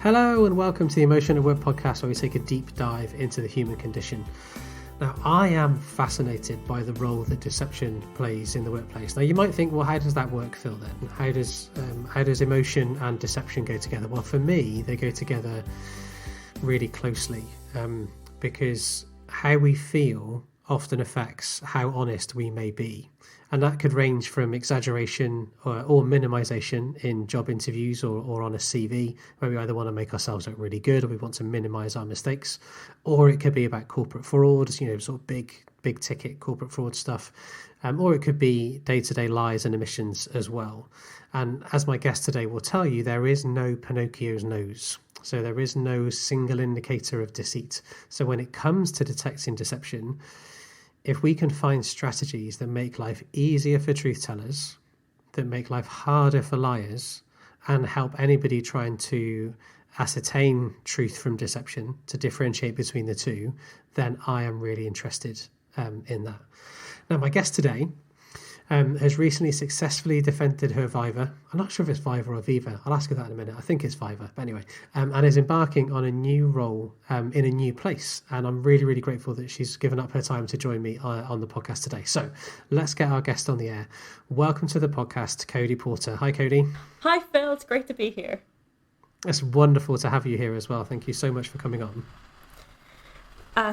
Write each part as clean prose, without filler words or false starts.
Hello and welcome to the Emotion of Work podcast, where we take a deep dive into the human condition. Now, I am fascinated by the role that deception plays in the workplace. Now, you might think, well, how does that work, Phil, then? How does emotion and deception go together? Well, for me, they go together really closely because how we feel often affects how honest we may be. And that could range from exaggeration or minimisation in job interviews or on a CV, where we either want to make ourselves look really good or we want to minimise our mistakes. Or it could be about corporate fraud, sort of big ticket corporate fraud stuff. Or it could be day-to-day lies and omissions as well. And as my guest today will tell you, there is no Pinocchio's nose. So there is no single indicator of deceit. So when it comes to detecting deception, if we can find strategies that make life easier for truth tellers, that make life harder for liars, and help anybody trying to ascertain truth from deception, to differentiate between the two, then I am really interested in that. Now, my guest today has recently successfully defended her viva. I'm not sure if it's viva or viva. I'll ask her that in a minute. I think it's viva. But anyway, and is embarking on a new role in a new place. And I'm really, really grateful that she's given up her time to join me on the podcast today. So let's get our guest on the air. Welcome to the podcast, Cody Porter. Hi, Cody. Hi, Phil. It's great to be here. It's wonderful to have you here as well. Thank you so much for coming on.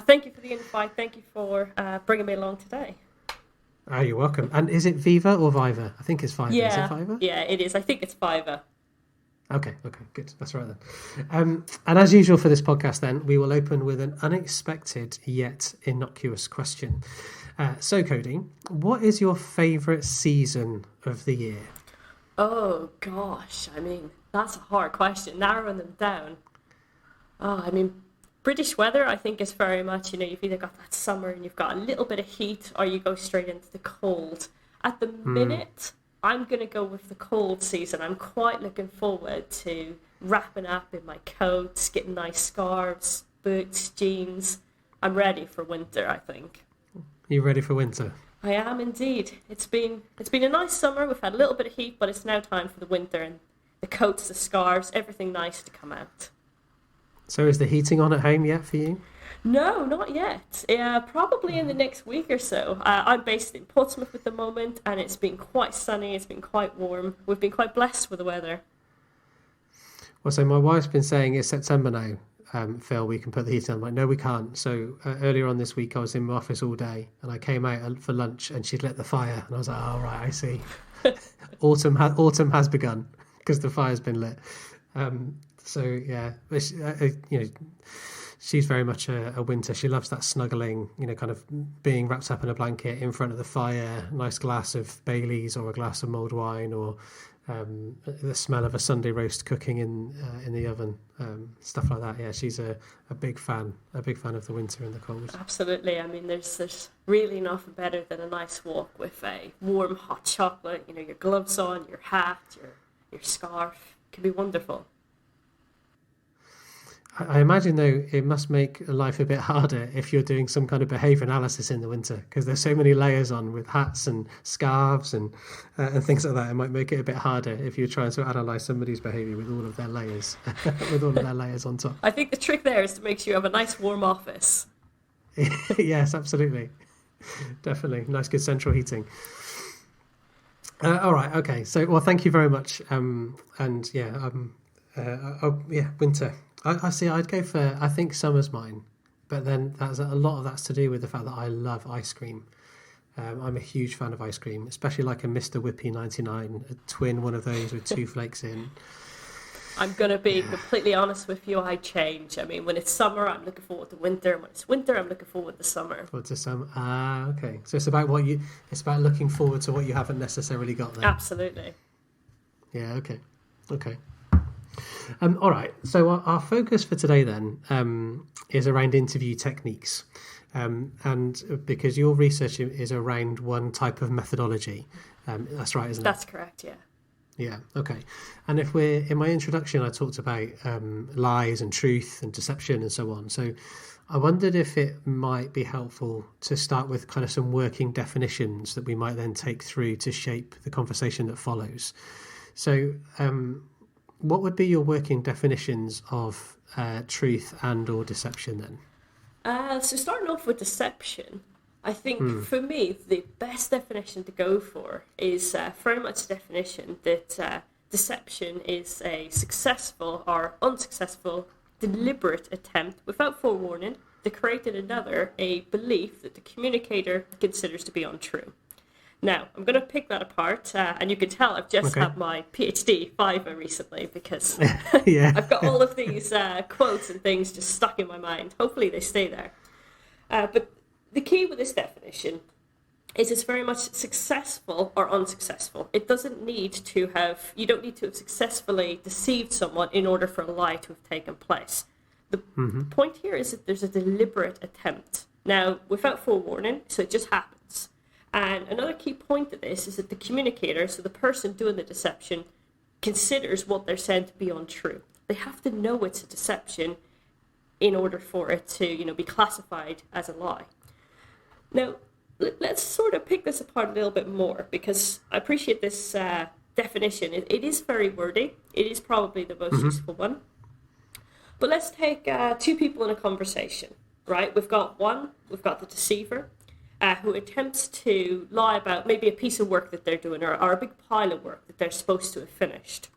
Thank you for the invite. Thank you for bringing me along today. Oh, you're welcome. And is it viva or viva? I think it's viva. Yeah, is it viva? Yeah, it is. I think it's viva. Okay, good. That's right then. And as usual for this podcast then, we will open with an unexpected yet innocuous question. So, Cody, what is your favourite season of the year? Oh, gosh. That's a hard question. Narrowing them down. British weather, I think, is very much, you've either got that summer and you've got a little bit of heat, or you go straight into the cold. At the minute, I'm going to go with the cold season. I'm quite looking forward to wrapping up in my coats, getting nice scarves, boots, jeans. I'm ready for winter, I think. You ready for winter? I am indeed. It's been a nice summer. We've had a little bit of heat, but it's now time for the winter, and the coats, the scarves, everything nice to come out. So is the heating on at home yet for you? No, not yet. Probably in the next week or so. I'm based in Portsmouth at the moment, and it's been quite sunny. It's been quite warm. We've been quite blessed with the weather. Well, so my wife's been saying it's September now, Phil, we can put the heating on. I'm like, no, we can't. So earlier on this week, I was in my office all day, and I came out for lunch, and she'd lit the fire. And I was like, oh, right, I see. Autumn has begun because the fire's been lit. So yeah, she's very much a winter. She loves that snuggling, kind of being wrapped up in a blanket in front of the fire, nice glass of Baileys or a glass of mulled wine, or the smell of a Sunday roast cooking in the oven, stuff like that. Yeah, she's a big fan of the winter and the cold. Absolutely. There's really nothing better than a nice walk with a warm hot chocolate. Your gloves on, your hat, your scarf. It can be wonderful. I imagine, though, it must make life a bit harder if you're doing some kind of behaviour analysis in the winter, because there's so many layers on with hats and scarves and things like that. It might make it a bit harder if you're trying to analyse somebody's behaviour with all of their layers, on top. I think the trick there is to make sure you have a nice warm office. Yes, absolutely. Definitely. Nice, good central heating. All right. Okay. So, well, thank you very much. Winter. I see. I'd go for. I think summer's mine, but then a lot of that's to do with the fact that I love ice cream. I'm a huge fan of ice cream, especially like a Mr. Whippy 99, a twin one of those with 2 flakes in. I'm going to be completely honest with you. I change. When it's summer, I'm looking forward to winter. When it's winter, I'm looking forward to summer. Okay. So it's about it's about looking forward to what you haven't necessarily got then. Absolutely. Yeah. Okay. All right. So our focus for today then is around interview techniques, and because your research is around one type of methodology, that's right, isn't it? That's correct. Yeah. Yeah. Okay. And if we're in my introduction, I talked about lies and truth and deception and so on. So I wondered if it might be helpful to start with kind of some working definitions that we might then take through to shape the conversation that follows. So what would be your working definitions of truth and or deception then? So starting off with deception, I think for me the best definition to go for is very much the definition that deception is a successful or unsuccessful deliberate attempt without forewarning to create in another a belief that the communicator considers to be untrue. Now, I'm going to pick that apart, and you can tell I've just had my PhD viva recently because I've got all of these quotes and things just stuck in my mind. Hopefully they stay there. But the key with this definition is it's very much successful or unsuccessful. It doesn't need to have, you don't need to have successfully deceived someone in order for a lie to have taken place. The point here is that there's a deliberate attempt. Now, without forewarning, so it just happens. And another key point of this is that the communicator, so the person doing the deception, considers what they're saying to be untrue. They have to know it's a deception in order for it to, be classified as a lie. Now, let's sort of pick this apart a little bit more because I appreciate this definition. It is very wordy. It is probably the most useful one. But let's take two people in a conversation, right? We've got the deceiver, who attempts to lie about maybe a piece of work that they're doing or a big pile of work that they're supposed to have finished.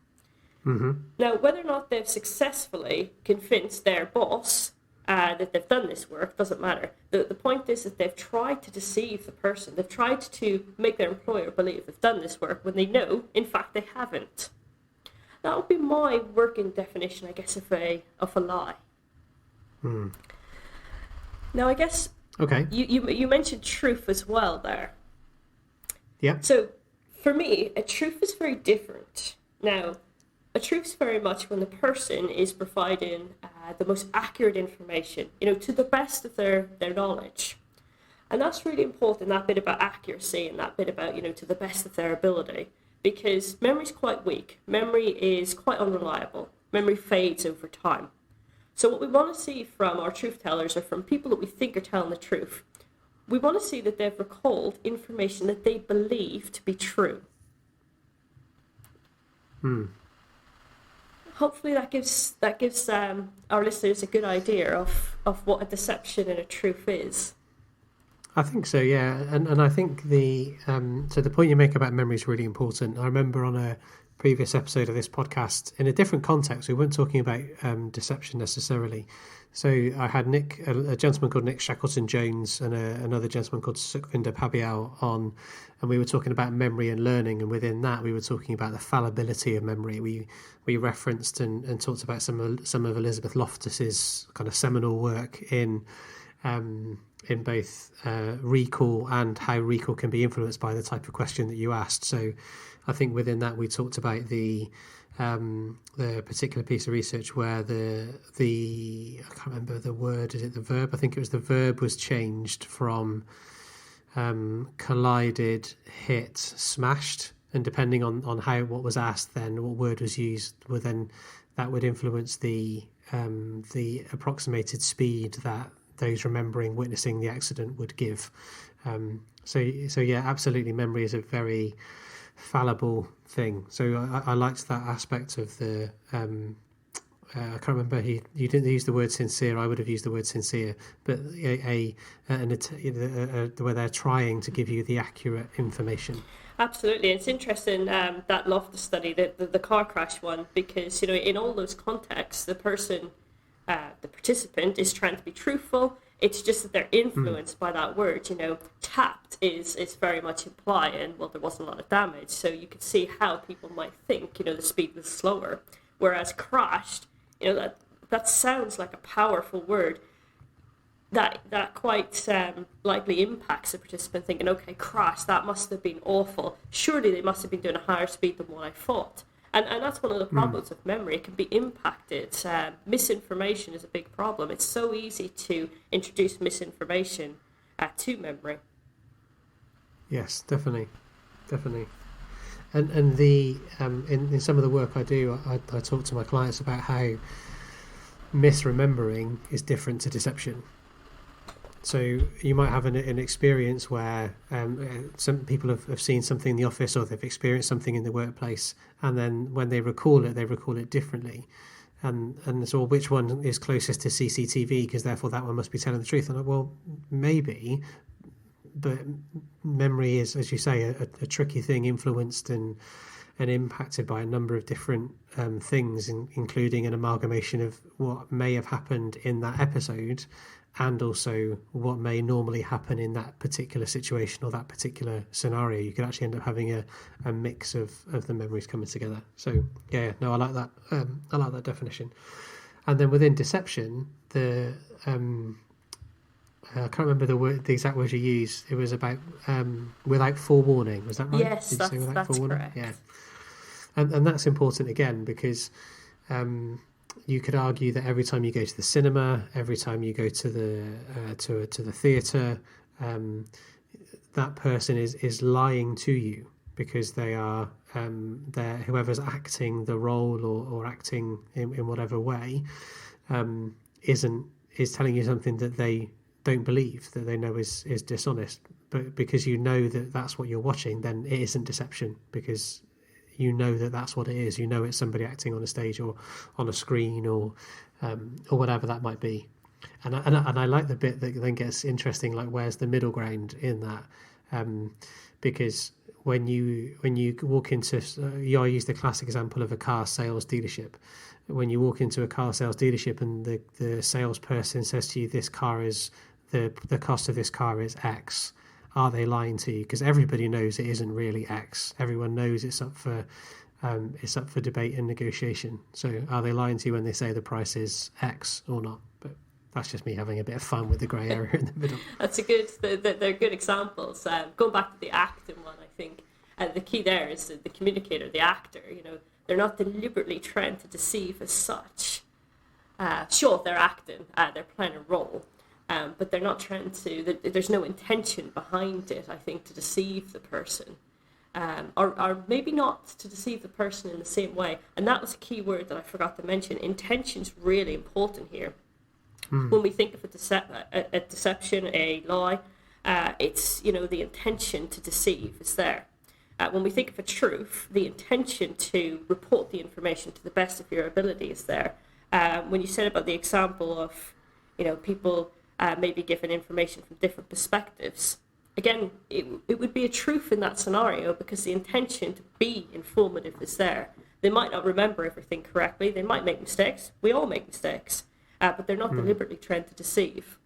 Now, whether or not they've successfully convinced their boss that they've done this work doesn't matter. The point is that they've tried to deceive the person. They've tried to make their employer believe they've done this work when they know, in fact, they haven't. That would be my working definition, I guess, of a lie. Now, I guess you mentioned truth as well there. Yeah. So, for me, a truth is very different. Now, a truth is very much when the person is providing the most accurate information, to the best of their knowledge. And that's really important, that bit about accuracy and that bit about, to the best of their ability. Because memory is quite weak. Memory is quite unreliable. Memory fades over time. So what we want to see from our truth tellers or from people that we think are telling the truth, we want to see that they've recalled information that they believe to be true. Hopefully that gives our listeners a good idea of what a deception and a truth is. I think so, yeah, and I think so the point you make about memory is really important. I remember on a previous episode of this podcast, in a different context, we weren't talking about deception necessarily. So I had a gentleman called Nick Shackleton-Jones and another gentleman called Sukhvinder Pabial on, and we were talking about memory and learning, and within that we were talking about the fallibility of memory. We referenced and talked about some of Elizabeth Loftus's kind of seminal work in both recall and how recall can be influenced by the type of question that you asked. So I think within that we talked about the particular piece of research where the I can't remember the word, is it the verb? I think it was the verb was changed from collided, hit, smashed, and depending on what was asked, then what word was used, then that would influence the approximated speed that those witnessing the accident would give. So yeah, absolutely, memory is a very fallible thing. So I liked that aspect of the I can't remember, you didn't use the word sincere, I would have used the word sincere, but where they're trying to give you the accurate information. Absolutely. It's interesting, that Loftus study, the car crash one, because in all those contexts the person, the participant, is trying to be truthful. It's just that they're influenced by that word. Tapped is very much implying, well, there wasn't a lot of damage, so you could see how people might think, the speed was slower. Whereas crashed, that sounds like a powerful word that quite likely impacts the participant thinking, okay, crash, that must have been awful. Surely they must have been doing a higher speed than what I thought. And that's one of the problems of memory. It can be impacted. Misinformation is a big problem. It's so easy to introduce misinformation to memory. Yes, definitely. And the in some of the work I do, I talk to my clients about how misremembering is different to deception. So you might have an experience where some people have seen something in the office, or they've experienced something in the workplace, and then when they recall it differently. And so which one is closest to CCTV, because therefore that one must be telling the truth. And well, maybe, but memory is, as you say, a tricky thing, influenced and impacted by a number of different things, including an amalgamation of what may have happened in that episode and also what may normally happen in that particular situation or that particular scenario. You could actually end up having a mix of the memories coming together. So yeah, no, I like that. I like that definition. And then within deception, I can't remember the exact words you used. It was about without forewarning. Was that right? Yes, that's correct. Yeah, and that's important again, because you could argue that every time you go to the cinema, every time you go to the theatre, that person is lying to you, because they are whoever's acting the role or acting in whatever way is telling you something that they don't believe, that they know is dishonest. But because you know that that's what you're watching, then it isn't deception, because you know that that's what it is. You know it's somebody acting on a stage or on a screen or whatever that might be. And I like the bit that then gets interesting, like where's the middle ground in that? Because when you walk into, I use the classic example of a car sales dealership. When you walk into a car sales dealership and the salesperson says to you, this car is the cost of this car is X. Are they lying to you? Because everybody knows it isn't really X. Everyone knows it's up for debate and negotiation. So are they lying to you when they say the price is X or not? But that's just me having a bit of fun with the grey area in the middle. That's they're good examples. Going back to the acting one, I think the key there is the communicator, the actor. They're not deliberately trying to deceive as such. Sure, they're acting, they're playing a role. But they're not trying to, there's no intention behind it, I think, to deceive the person. Or maybe not to deceive the person in the same way. And that was a key word that I forgot to mention. Intention's really important here. When we think of a deception, a lie, it's, the intention to deceive is there. When we think of a truth, the intention to report the information to the best of your ability is there. When you said about the example of, people maybe given information from different perspectives. Again, it would be a truth in that scenario because the intention to be informative is there. They might not remember everything correctly. They might make mistakes. We all make mistakes. But they're not deliberately trying to deceive.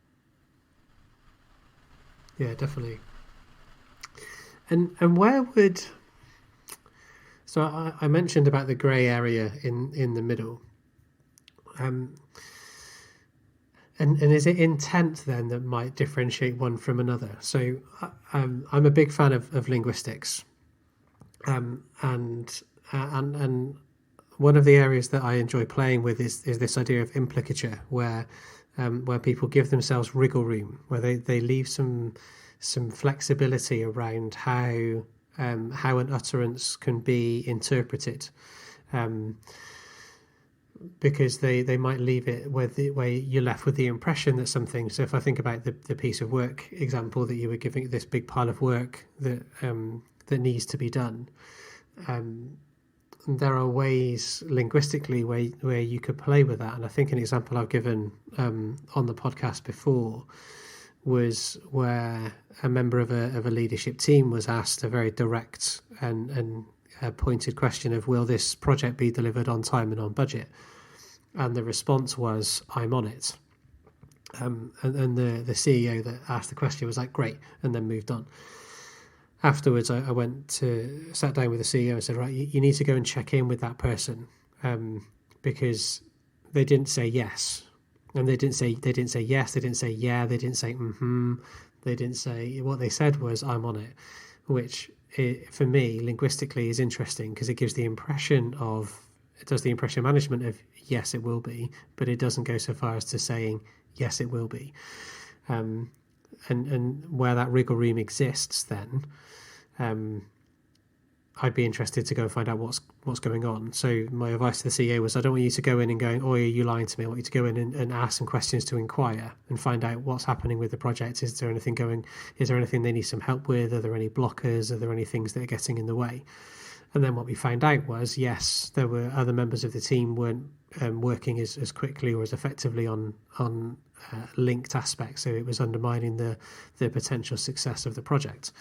Yeah, definitely. And where would... So I mentioned about the grey area in the middle. And is it intent then that might differentiate one from another? So I'm a big fan of linguistics, and one of the areas that I enjoy playing with is this idea of implicature, where people give themselves wriggle room, where they leave some flexibility around how an utterance can be interpreted. Because they might leave it where you're left with the impression that something. So if I think about the piece of work example that you were giving, this big pile of work that needs to be done, there are ways linguistically where you could play with that. And I think an example I've given on the podcast before was where a member of a leadership team was asked a very direct and a pointed question of, will this project be delivered on time and on budget? And the response was, I'm on it. And the CEO that asked the question was like, great, and then moved on. Afterwards, I sat down with the CEO and said, right, you need to go and check in with that person, because they didn't say yes. And they didn't say yes, they didn't say yeah, they didn't say they didn't say, what they said was, I'm on it, which for me, linguistically, is interesting because it gives the impression management of yes, it will be, but it doesn't go so far as to saying yes, it will be. And where that wriggle room exists, then I'd be interested to go and find out what's going on. So my advice to the CEO was, I don't want you to go in and going, oh, are you lying to me? I want you to go in and ask some questions to inquire and find out what's happening with the project. Is there anything they need some help with? Are there any blockers? Are there any things that are getting in the way? And then what we found out was, yes, there were other members of the team weren't working as quickly or as effectively on linked aspects, so it was undermining the potential success of the project.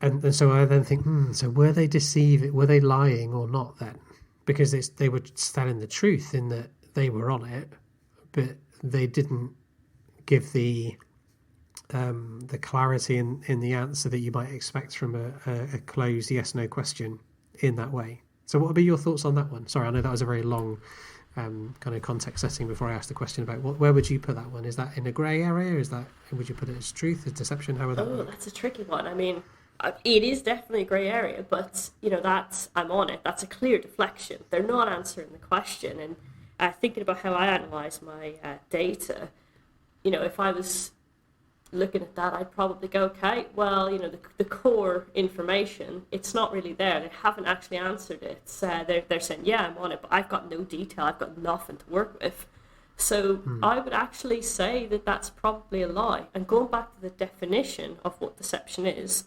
And so I then think, so were they deceiving? Were they lying or not then? Because they were telling the truth in that they were on it, but they didn't give the clarity in the answer that you might expect from a closed yes/no question in that way. So what would be your thoughts on that one? Sorry, I know that was a very long kind of context setting before I asked the question about where would you put that one? Is that in a grey area? Would you put it as truth, as deception? How would that work? That's a tricky one. I mean, it is definitely a grey area, but I'm on it. That's a clear deflection. They're not answering the question. And thinking about how I analyse my data, if I was looking at that, I'd probably go, okay, well, the core information, it's not really there. They haven't actually answered it. They're saying, yeah, I'm on it, but I've got no detail. I've got nothing to work with. So I would actually say that that's probably a lie. And going back to the definition of what deception is,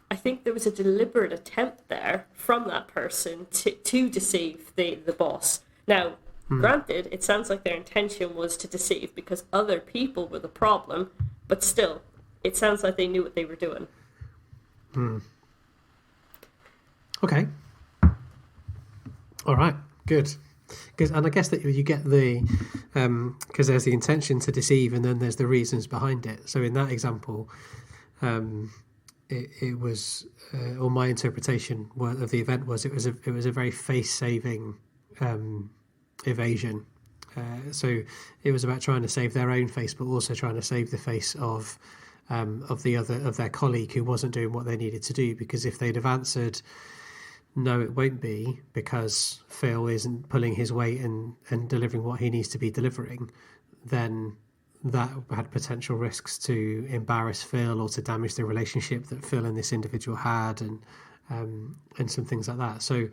I think there was a deliberate attempt there from that person to deceive the boss. Now, granted, it sounds like their intention was to deceive because other people were the problem, but still, it sounds like they knew what they were doing. Okay. All right. Good. And I guess that you get because there's the intention to deceive, and then there's the reasons behind it. So in that example, it was, or my interpretation of the event was, it was a very face-saving evasion. So it was about trying to save their own face, but also trying to save the face of their colleague who wasn't doing what they needed to do. Because if they'd have answered, no, it won't be, because Phil isn't pulling his weight and delivering what he needs to be delivering, then that had potential risks to embarrass Phil or to damage the relationship that Phil and this individual had, and some things like that. So.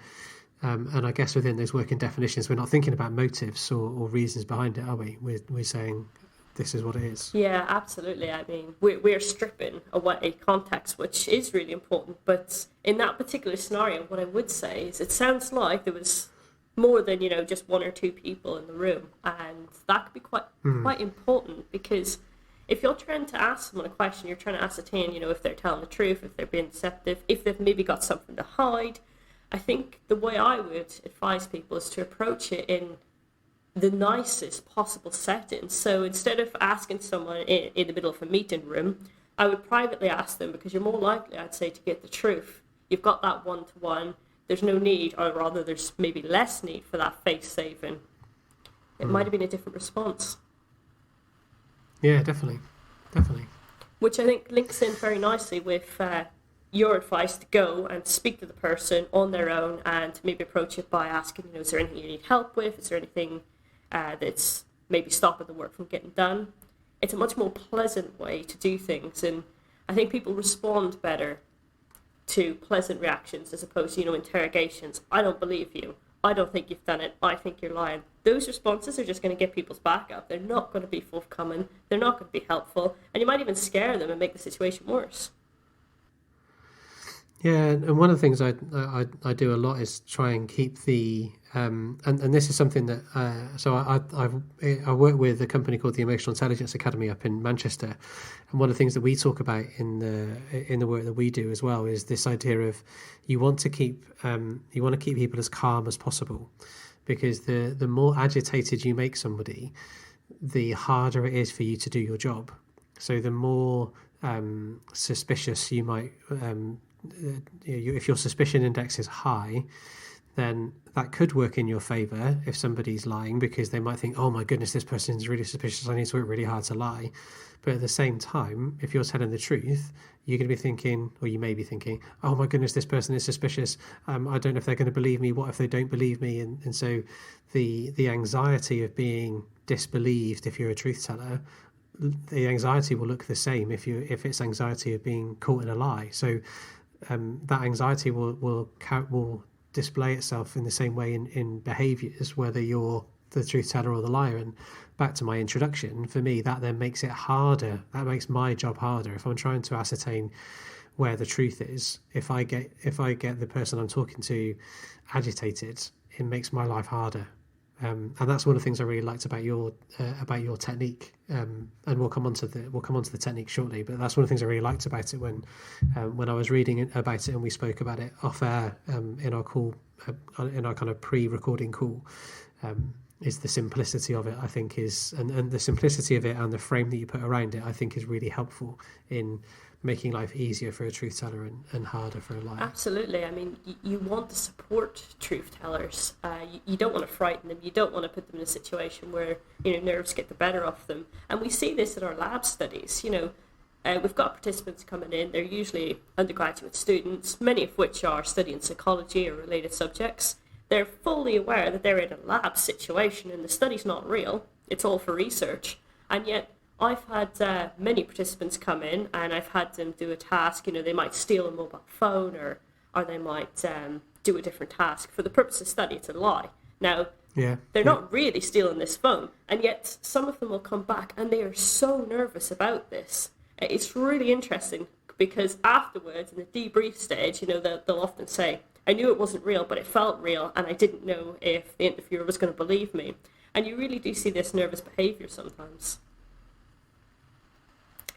And I guess within those working definitions, we're not thinking about motives or reasons behind it, are we? We're saying this is what it is. Yeah, absolutely. I mean, we're stripping away context, which is really important. But in that particular scenario, what I would say is it sounds like there was more than, just one or two people in the room. And that could be quite important, because if you're trying to ask someone a question, you're trying to ascertain, if they're telling the truth, if they're being deceptive, if they've maybe got something to hide. I think the way I would advise people is to approach it in the nicest possible setting. So instead of asking someone in the middle of a meeting room, I would privately ask them, because you're more likely, I'd say, to get the truth. You've got that one-to-one. There's no need, or rather there's maybe less need for that face-saving. It might have been a different response. Yeah, definitely. Which I think links in very nicely with your advice to go and speak to the person on their own and maybe approach it by asking, is there anything you need help with? Is there anything that's maybe stopping the work from getting done? It's a much more pleasant way to do things, and I think people respond better to pleasant reactions as opposed to, interrogations. I don't believe you. I don't think you've done it. I think you're lying. Those responses are just going to get people's back up. They're not going to be forthcoming. They're not going to be helpful, and you might even scare them and make the situation worse. Yeah, and one of the things I do a lot is try and keep the and this is something that so I work with a company called the Emotional Intelligence Academy up in Manchester, and one of the things that we talk about in the work that we do as well is this idea of you want to keep people as calm as possible, because the more agitated you make somebody, the harder it is for you to do your job. So the more suspicious you might. If your suspicion index is high, then that could work in your favour if somebody's lying, because they might think, oh my goodness, this person's really suspicious, I need to work really hard to lie. But at the same time, if you're telling the truth, you're going to be thinking, or you may be thinking, oh my goodness, this person is suspicious, I don't know if they're going to believe me, what if they don't believe me? And so the anxiety of being disbelieved if you're a truth teller, the anxiety will look the same if it's anxiety of being caught in a lie. So that anxiety will display itself in the same way in behaviours, whether you're the truth teller or the liar. And back to my introduction, for me, that then makes it harder. That makes my job harder if I'm trying to ascertain where the truth is. If I get the person I'm talking to agitated, it makes my life harder. And that's one of the things I really liked about your technique. And we'll come onto the technique shortly. But that's one of the things I really liked about it when I was reading about it and we spoke about it off air in our call, in our kind of pre-recording call. Is the simplicity of it, I think, and the simplicity of it and the frame that you put around it, I think, is really helpful in making life easier for a truth teller and harder for a liar. Absolutely. I mean, you want to support truth tellers. You don't want to frighten them. You don't want to put them in a situation where, nerves get the better of them. And we see this in our lab studies. We've got participants coming in. They're usually undergraduate students, many of which are studying psychology or related subjects. They're fully aware that they're in a lab situation and the study's not real. It's all for research. And yet I've had many participants come in and I've had them do a task. They might steal a mobile phone or they might do a different task. For the purpose of study, it's a lie. Now, they're not really stealing this phone. And yet some of them will come back and they are so nervous about this. It's really interesting because afterwards, in the debrief stage, they'll often say, I knew it wasn't real, but it felt real, and I didn't know if the interviewer was going to believe me. And you really do see this nervous behaviour sometimes.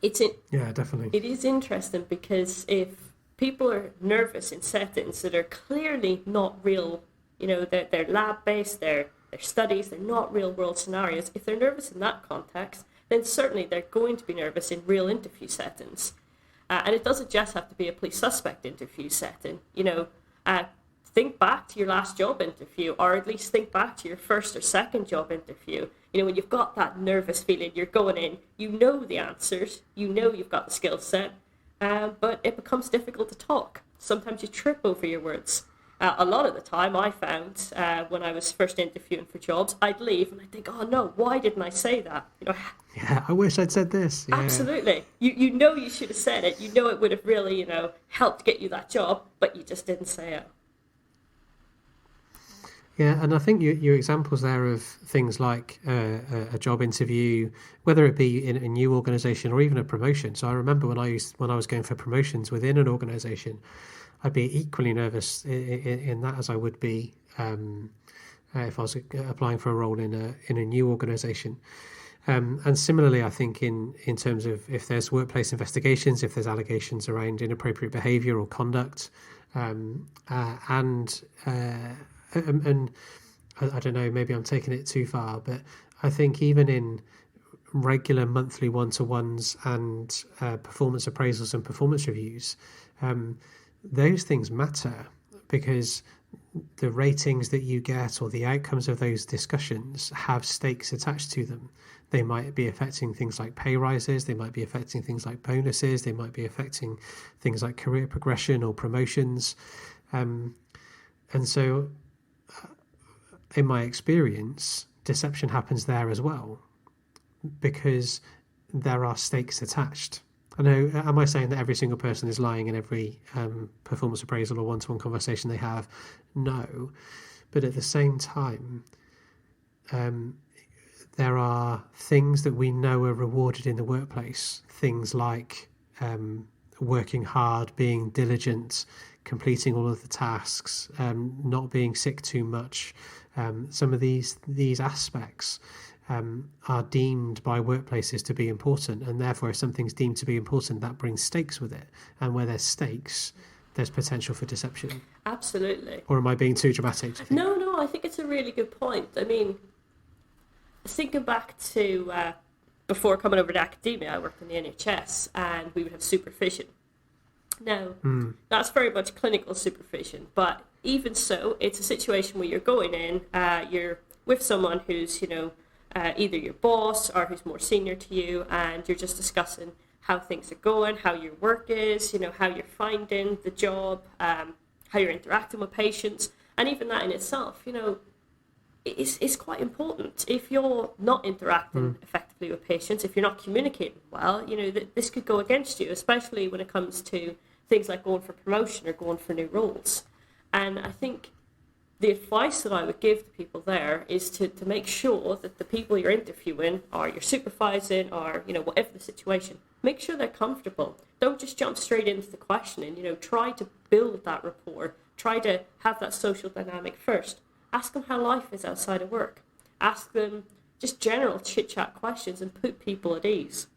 Yeah, definitely. It is interesting because if people are nervous in settings that are clearly not real, they're lab-based, they're studies, they're not real-world scenarios. If they're nervous in that context, then certainly they're going to be nervous in real interview settings. And it doesn't just have to be a police suspect interview setting, think back to your last job interview, or at least think back to your first or second job interview. When you've got that nervous feeling, you're going in, you know the answers, you've got the skill set, but it becomes difficult to talk. Sometimes you trip over your words. A lot of the time I found when I was first interviewing for jobs, I'd leave and I'd think, oh no, why didn't I say that? Yeah, I wish I'd said this. Yeah. Absolutely. You should have said it. It would have really, helped get you that job, but you just didn't say it. Yeah, and I think your examples there of things like a job interview, whether it be in a new organisation or even a promotion. So I remember when I was going for promotions within an organisation, I'd be equally nervous in that as I would be if I was applying for a role in a new organisation. And similarly, I think in terms of if there's workplace investigations, if there's allegations around inappropriate behaviour or conduct, and I don't know, maybe I'm taking it too far, but I think even in regular monthly one-to-ones and performance appraisals and performance reviews, those things matter because the ratings that you get or the outcomes of those discussions have stakes attached to them. They might be affecting things like pay rises, they might be affecting things like bonuses, they might be affecting things like career progression or promotions. And so in my experience, deception happens there as well because there are stakes attached. I know, am I saying that every single person is lying in every performance appraisal or one-to-one conversation they have? No. But at the same time, there are things that we know are rewarded in the workplace. Things like working hard, being diligent, completing all of the tasks, not being sick too much. Some of these aspects are deemed by workplaces to be important, and therefore if something's deemed to be important, that brings stakes with it. And where there's stakes, there's potential for deception. Absolutely. Or am I being too dramatic? No, I think it's a really good point. I mean, thinking back to before coming over to academia, I worked in the NHS and we would have supervision. Now, that's very much clinical supervision, but even so, it's a situation where you're going in, you're with someone who's, either your boss or who's more senior to you, and you're just discussing how things are going, how your work is, how you're finding the job, how you're interacting with patients, and even that in itself, it's quite important. If you're not interacting effectively with patients, if you're not communicating well, this could go against you, especially when it comes to things like going for promotion or going for new roles. And I think the advice that I would give to people there is to make sure that the people you're interviewing or you're supervising or, whatever the situation, make sure they're comfortable. Don't just jump straight into the questioning, try to build that rapport. Try to have that social dynamic first. Ask them how life is outside of work. Ask them just general chit-chat questions and put people at ease.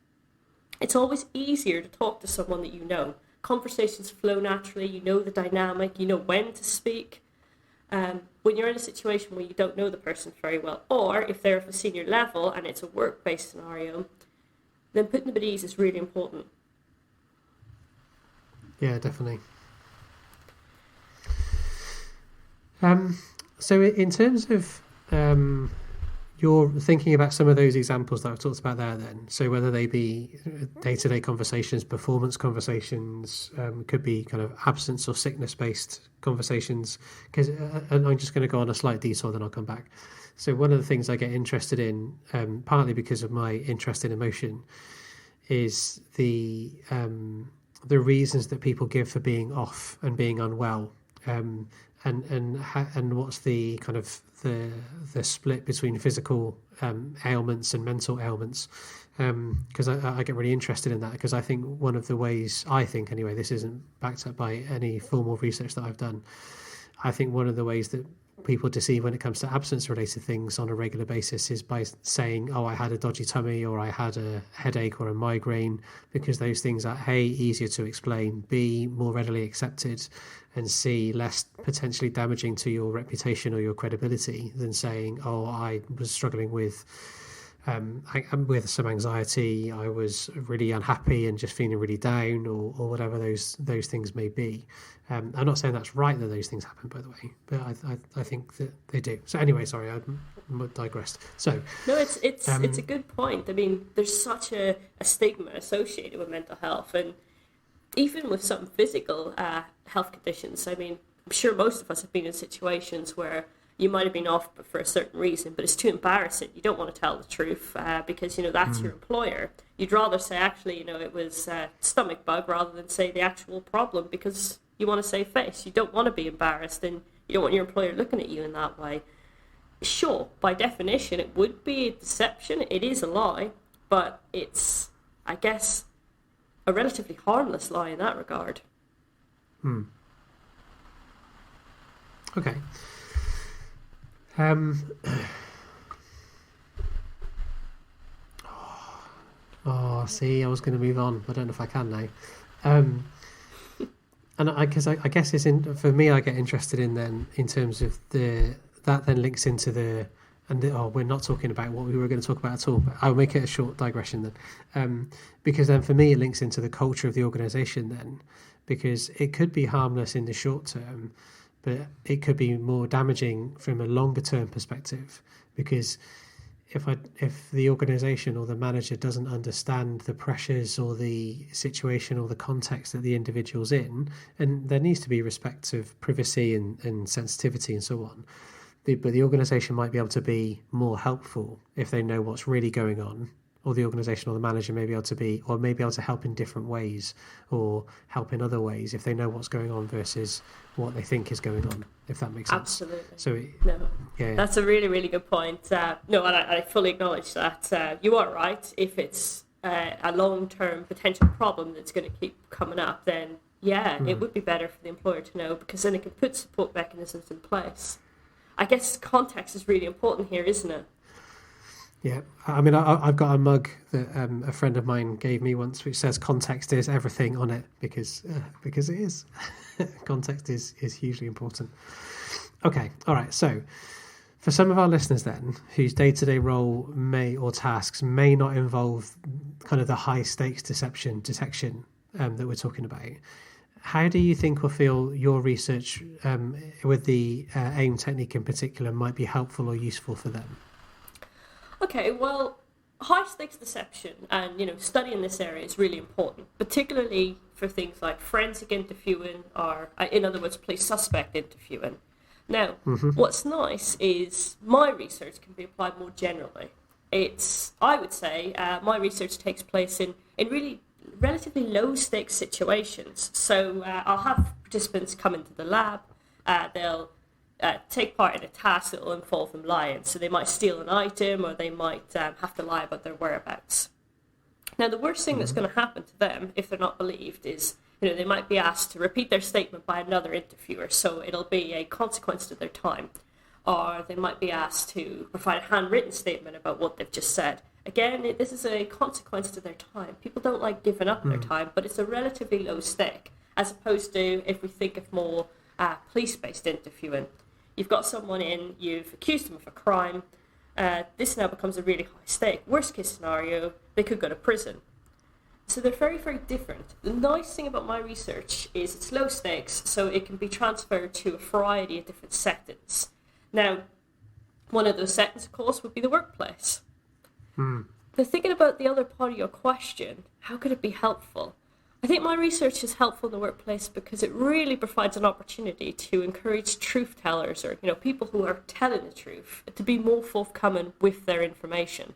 It's always easier to talk to someone that you know. Conversations flow naturally, you know the dynamic, you know when to speak. When you're in a situation where you don't know the person very well, or if they're of a senior level and it's a work-based scenario, then putting them at ease is really important. Yeah, definitely. So in terms of you're thinking about some of those examples that I've talked about there then, so whether they be day-to-day conversations, performance conversations, could be kind of absence or sickness-based conversations, because and I'm just going to go on a slight detour, then I'll come back. So one of the things I get interested in, partly because of my interest in emotion, is the reasons that people give for being off and being unwell, and what's the kind of the split between physical ailments and mental ailments, because I get really interested in that, because I think one of the ways, I think anyway, this isn't backed up by any formal research that I've done, I think one of the ways that people deceive when it comes to absence related things on a regular basis is by saying, oh, I had a dodgy tummy, or I had a headache or a migraine, because those things are A, easier to explain, B, more readily accepted, and C, less potentially damaging to your reputation or your credibility than saying, oh, I was struggling with some anxiety, I was really unhappy and just feeling really down, or whatever those things may be. I'm not saying that's right that those things happen, by the way, but I think that they do. So anyway, sorry, I digressed. So no, it's a good point. I mean, there's such a stigma associated with mental health, and even with some physical health conditions. I mean, I'm sure most of us have been in situations where you might have been off for a certain reason, but it's too embarrassing. You don't want to tell the truth because, that's your employer. You'd rather say, actually, it was stomach bug, rather than say the actual problem, because you want to save face. You don't want to be embarrassed, and you don't want your employer looking at you in that way. Sure, by definition, it would be a deception. It is a lie, but it's, I guess, a relatively harmless lie in that regard. Okay. See, I was going to move on. I don't know if I can now. And I guess it's for me, I get interested in terms of that then links into we're not talking about what we were going to talk about at all, but I'll make it a short digression then, because then for me it links into the culture of the organisation then, because it could be harmless in the short term, but it could be more damaging from a longer term perspective, because if the organisation or the manager doesn't understand the pressures or the situation or the context that the individual's in, and there needs to be respect of privacy and sensitivity and so on, but the organisation might be able to be more helpful if they know what's really going on, or the organisation or the manager may be able to help in different ways, or help in other ways if they know what's going on versus what they think is going on, if that makes sense. Absolutely. So yeah. That's a really, really good point. No, and I fully acknowledge that. You are right. If it's a long-term potential problem that's going to keep coming up, then it would be better for the employer to know, because then it can put support mechanisms in place. I guess context is really important here, isn't it? Yeah, I mean, I've got a mug that a friend of mine gave me once, which says "context is everything" on it, because it is. Context is hugely important. Okay, all right. So, for some of our listeners then, whose day-to-day role or tasks may not involve kind of the high-stakes detection that we're talking about, how do you think or feel your research with the AIM technique in particular might be helpful or useful for them? Okay, well, high-stakes deception and, studying this area is really important, particularly for things like forensic interviewing, or, in other words, police suspect interviewing. Now, what's nice is my research can be applied more generally. I would say, my research takes place in really relatively low-stakes situations. So I'll have participants come into the lab. They'll take part in a task that will involve them lying. So they might steal an item, or they might have to lie about their whereabouts. Now, the worst thing that's going to happen to them if they're not believed is, they might be asked to repeat their statement by another interviewer, so it'll be a consequence to their time. Or they might be asked to provide a handwritten statement about what they've just said. Again, this is a consequence to their time. People don't like giving up their time, but it's a relatively low stake, as opposed to if we think of more police-based interviewing. You've got someone in, you've accused them of a crime. This now becomes a really high stake. Worst case scenario, they could go to prison. So they're very, very different. The nice thing about my research is it's low stakes, so it can be transferred to a variety of different settings. Now, one of those settings, of course, would be the workplace. But thinking about the other part of your question, how could it be helpful? I think my research is helpful in the workplace because it really provides an opportunity to encourage truth tellers, or people who are telling the truth, to be more forthcoming with their information.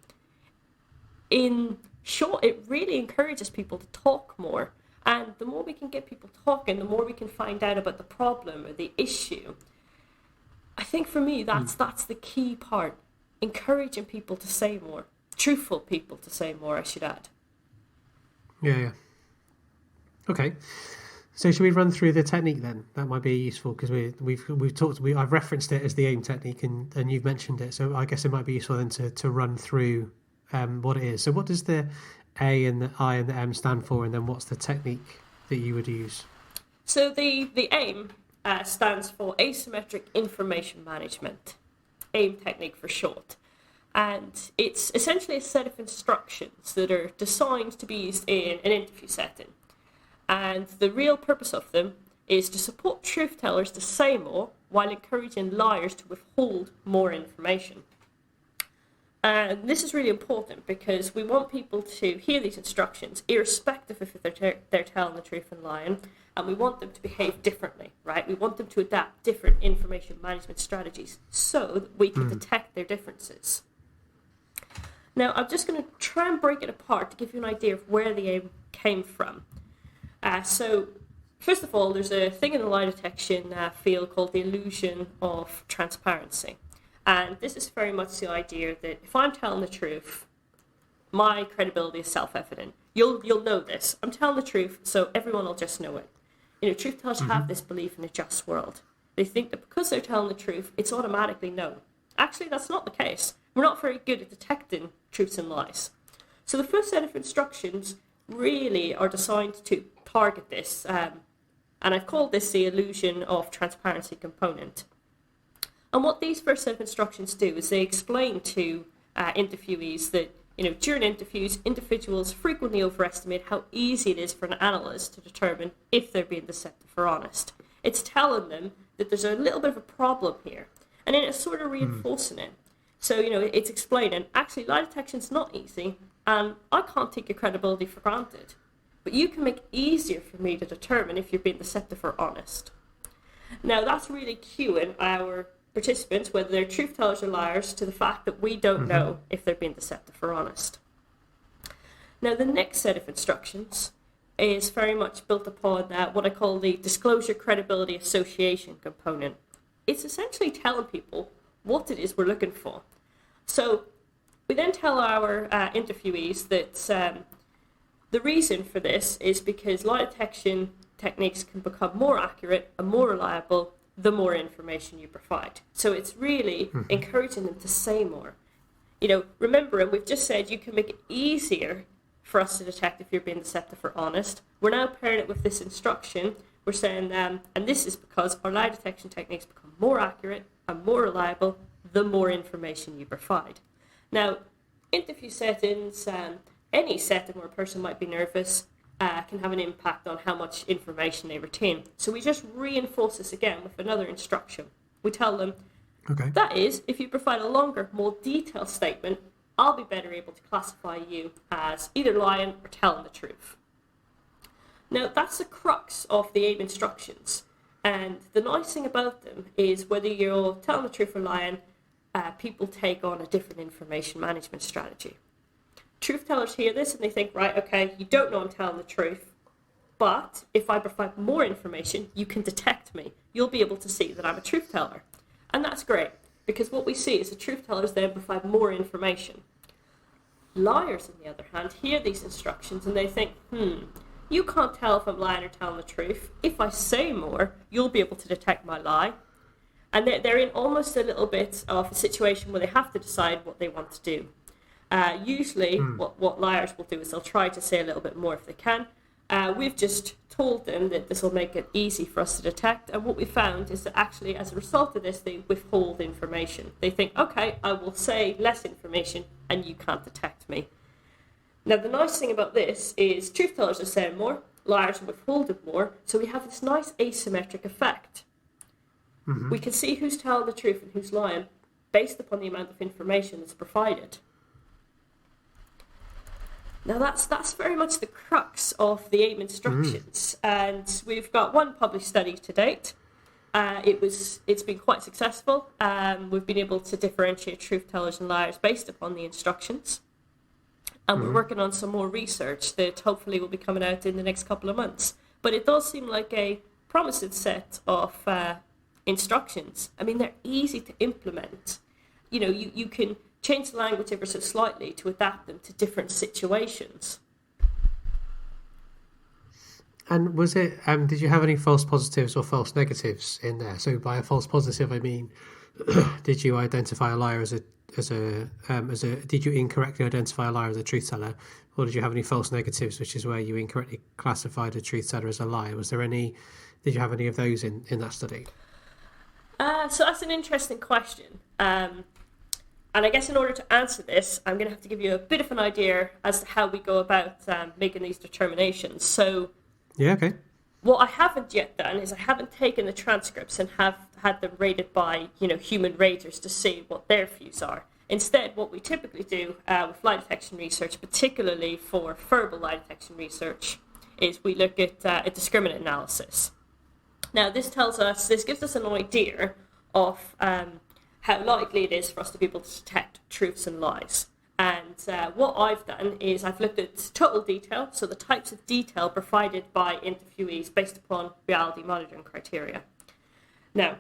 In short, it really encourages people to talk more, and the more we can get people talking, the more we can find out about the problem or the issue. I think for me, that's the key part, encouraging people to say more, truthful people to say more, I should add. Yeah. Okay, so should we run through the technique then? That might be useful because I've referenced it as the AIM technique, and you've mentioned it. So I guess it might be useful then to run through what it is. So what does the A and the I and the M stand for, and then what's the technique that you would use? So the AIM stands for Asymmetric Information Management, AIM technique for short. And it's essentially a set of instructions that are designed to be used in an interview setting. And the real purpose of them is to support truth tellers to say more while encouraging liars to withhold more information. And this is really important because we want people to hear these instructions irrespective of if they're telling the truth and lying, and we want them to behave differently, right? We want them to adapt different information management strategies so that we can detect their differences. Now, I'm just going to try and break it apart to give you an idea of where the AIM came from. So, first of all, there's a thing in the lie detection field called the illusion of transparency. And this is very much the idea that if I'm telling the truth, my credibility is self-evident. You'll know this. I'm telling the truth, so everyone will just know it. Truth tellers have this belief in a just world. They think that because they're telling the truth, it's automatically known. Actually, that's not the case. We're not very good at detecting truths and lies. So the first set of instructions really are designed to target this, and I've called this the illusion of transparency component. And what these first set of instructions do is they explain to interviewees that during interviews, individuals frequently overestimate how easy it is for an analyst to determine if they're being deceptive or honest. It's telling them that there's a little bit of a problem here, and then it's sort of reinforcing it. So, it's explaining, actually, lie detection's not easy, and I can't take your credibility for granted. But you can make it easier for me to determine if you're being deceptive or honest. Now, that's really cueing our participants, whether they're truth tellers or liars, to the fact that we don't know if they're being deceptive or honest. Now, the next set of instructions is very much built upon what I call the disclosure credibility association component. It's essentially telling people what it is we're looking for. So we then tell our interviewees that the reason for this is because lie detection techniques can become more accurate and more reliable the more information you provide. So it's really encouraging them to say more. Remember, and we've just said you can make it easier for us to detect if you're being deceptive or honest. We're now pairing it with this instruction. We're saying, and this is because our lie detection techniques become more accurate and more reliable the more information you provide. Now, interview settings, any setting where a person might be nervous, can have an impact on how much information they retain. So we just reinforce this again with another instruction. We tell them, that is, if you provide a longer, more detailed statement, I'll be better able to classify you as either lying or telling the truth. Now, that's the crux of the AIM instructions. And the nice thing about them is whether you're telling the truth or lying, people take on a different information management strategy. truth tellers hear this and they think, right, okay, you don't know I'm telling the truth, but if I provide more information, you can detect me. You'll be able to see that I'm a truth teller. And that's great, because what we see is the truth tellers then provide more information. Liars, on the other hand, hear these instructions and they think, you can't tell if I'm lying or telling the truth. If I say more, you'll be able to detect my lie. And they're in almost a little bit of a situation where they have to decide what they want to do. Usually, what liars will do is they'll try to say a little bit more if they can. We've just told them that this will make it easy for us to detect. And what we found is that actually, as a result of this, they withhold information. They think, okay, I will say less information and you can't detect me. Now, the nice thing about this is truth tellers are saying more, liars are withholding more, so we have this nice asymmetric effect. Mm-hmm. We can see who's telling the truth and who's lying based upon the amount of information that's provided. Now, that's very much the crux of the AIM instructions, and we've got one published study to date. It's been quite successful. We've been able to differentiate truth tellers and liars based upon the instructions. And we're working on some more research that hopefully will be coming out in the next couple of months. But it does seem like a promising set of instructions. I mean, they're easy to implement. You know, you can change the language ever so slightly to adapt them to different situations. And was it? Did you have any false positives or false negatives in there? So by a false positive, I mean, did you identify a liar as a? Did you incorrectly identify a liar as a truth teller, or did you have any false negatives, which is where you incorrectly classified a truth teller as a liar? Was there any? Did you have any of those in that study? So that's an interesting question. And I guess in order to answer this, I'm going to have to give you a bit of an idea as to how we go about making these determinations. So, yeah, okay. What I haven't yet done is I haven't taken the transcripts and have had them rated by, human raters to see what their views are. Instead, what we typically do with lie detection research, particularly for verbal lie detection research, is we look at a discriminant analysis. Now, this gives us an idea of how likely it is for us to be able to detect truths and lies. And what I've done is I've looked at total detail, so the types of detail provided by interviewees based upon reality monitoring criteria. Now,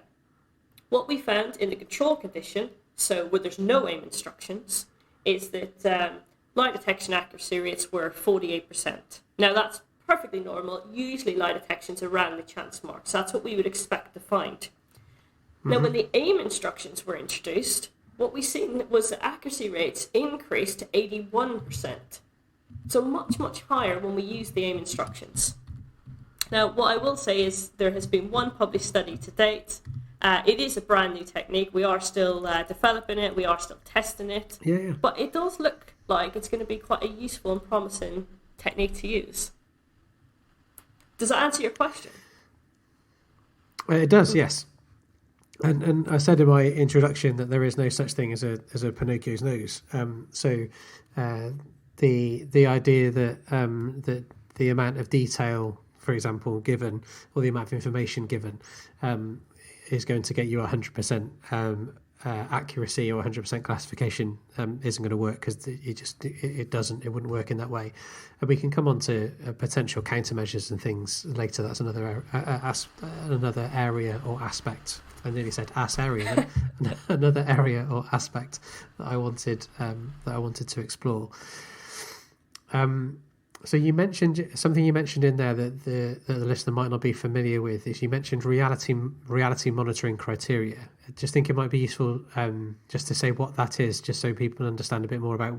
what we found in the control condition, so where there's no AIM instructions, is that lie detection accuracy rates were 48%. Now, that's perfectly normal. Usually lie detection's around the chance mark, so that's what we would expect to find. Mm-hmm. Now, when the AIM instructions were introduced, what we seen was that accuracy rates increased to 81%. So much, much higher when we use the AIM instructions. Now, what I will say is there has been one published study to date. It is a brand new technique. We are still developing it. We are still testing it. Yeah. But it does look like it's going to be quite a useful and promising technique to use. Does that answer your question? It does, yes. And I said in my introduction that there is no such thing as a Pinocchio's nose. So the idea that that the amount of detail, for example, given, or the amount of information given, is going to get you 100% accuracy or 100% classification isn't going to work, because it wouldn't work in that way. And we can come on to potential countermeasures and things later. That's another area or aspect. I nearly said area. Another area or aspect that I wanted to explore. So you mentioned something in there that the listener might not be familiar with. Is you mentioned reality monitoring criteria. I just think it might be useful just to say what that is, just so people understand a bit more about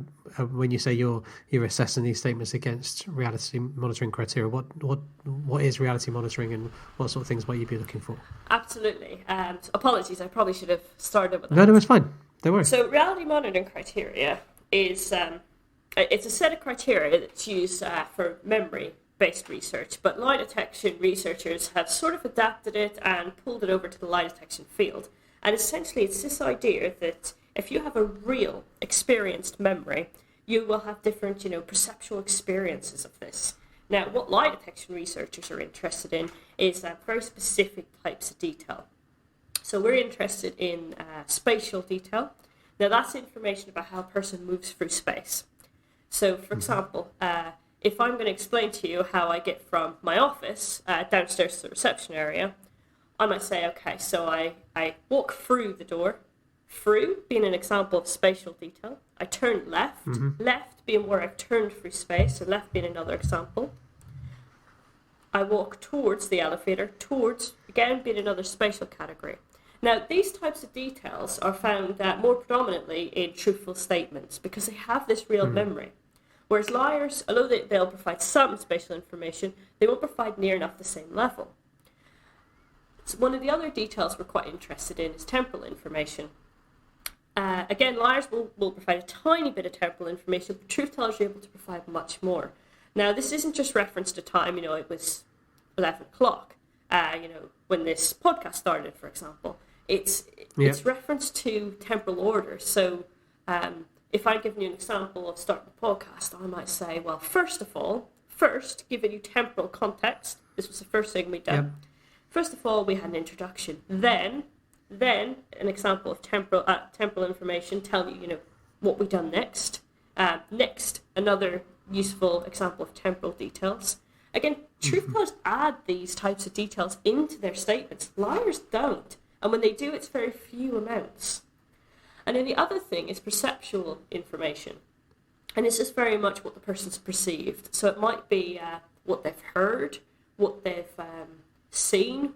when you say you're assessing these statements against reality monitoring criteria. What is reality monitoring, and what sort of things might you be looking for? Absolutely. Apologies, I probably should have started with that. No, it's fine. Don't worry. So reality monitoring criteria is it's a set of criteria that's used for memory-based research, but lie detection researchers have sort of adapted it and pulled it over to the lie detection field. And essentially, it's this idea that if you have a real experienced memory, you will have different, perceptual experiences of this. Now, what lie detection researchers are interested in is very specific types of detail. So we're interested in spatial detail. Now, that's information about how a person moves through space. So, for example, if I'm going to explain to you how I get from my office downstairs to the reception area, I might say, okay, so I walk through the door, through being an example of spatial detail. I turn left, left being where I've turned through space, so left being another example. I walk towards the elevator, towards, again, being another spatial category. Now, these types of details are found more predominantly in truthful statements because they have this real memory. Whereas liars, although they'll provide some spatial information, they won't provide near enough the same level. So one of the other details we're quite interested in is temporal information. Again, liars will provide a tiny bit of temporal information, but truth tellers are able to provide much more. Now, this isn't just reference to time, it was 11 o'clock, when this podcast started, for example. It's reference to temporal order. So if I'm giving you an example of starting the podcast, I might say, well, first, giving you temporal context, this was the first thing we'd done. Yep. First of all, we had an introduction. Then an example of temporal information, tell you, what we've done next. Next, another useful example of temporal details. Again, truth tellers add these types of details into their statements. Liars don't. And when they do, it's very few amounts. And then the other thing is perceptual information. And it's just very much what the person's perceived. So it might be what they've heard, what they've seen.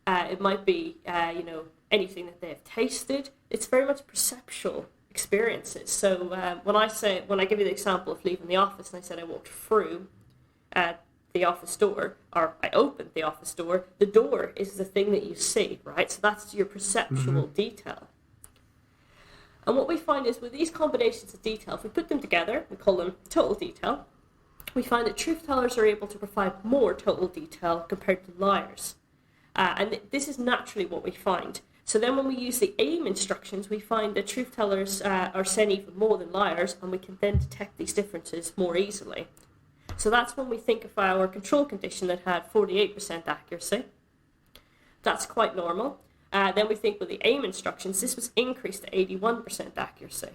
It might be, anything that they've tasted. It's very much perceptual experiences. So when I give you the example of leaving the office and I said I walked through the office door, or I opened the office door, the door is the thing that you see, right? So that's your perceptual detail. And what we find is with these combinations of detail, if we put them together, we call them total detail, we find that truth tellers are able to provide more total detail compared to liars. And this is naturally what we find. So then when we use the aim instructions, we find that truth tellers are saying even more than liars, and we can then detect these differences more easily. So that's when we think of our control condition that had 48% accuracy. That's quite normal. Then we think with the aim instructions, this was increased to 81% accuracy.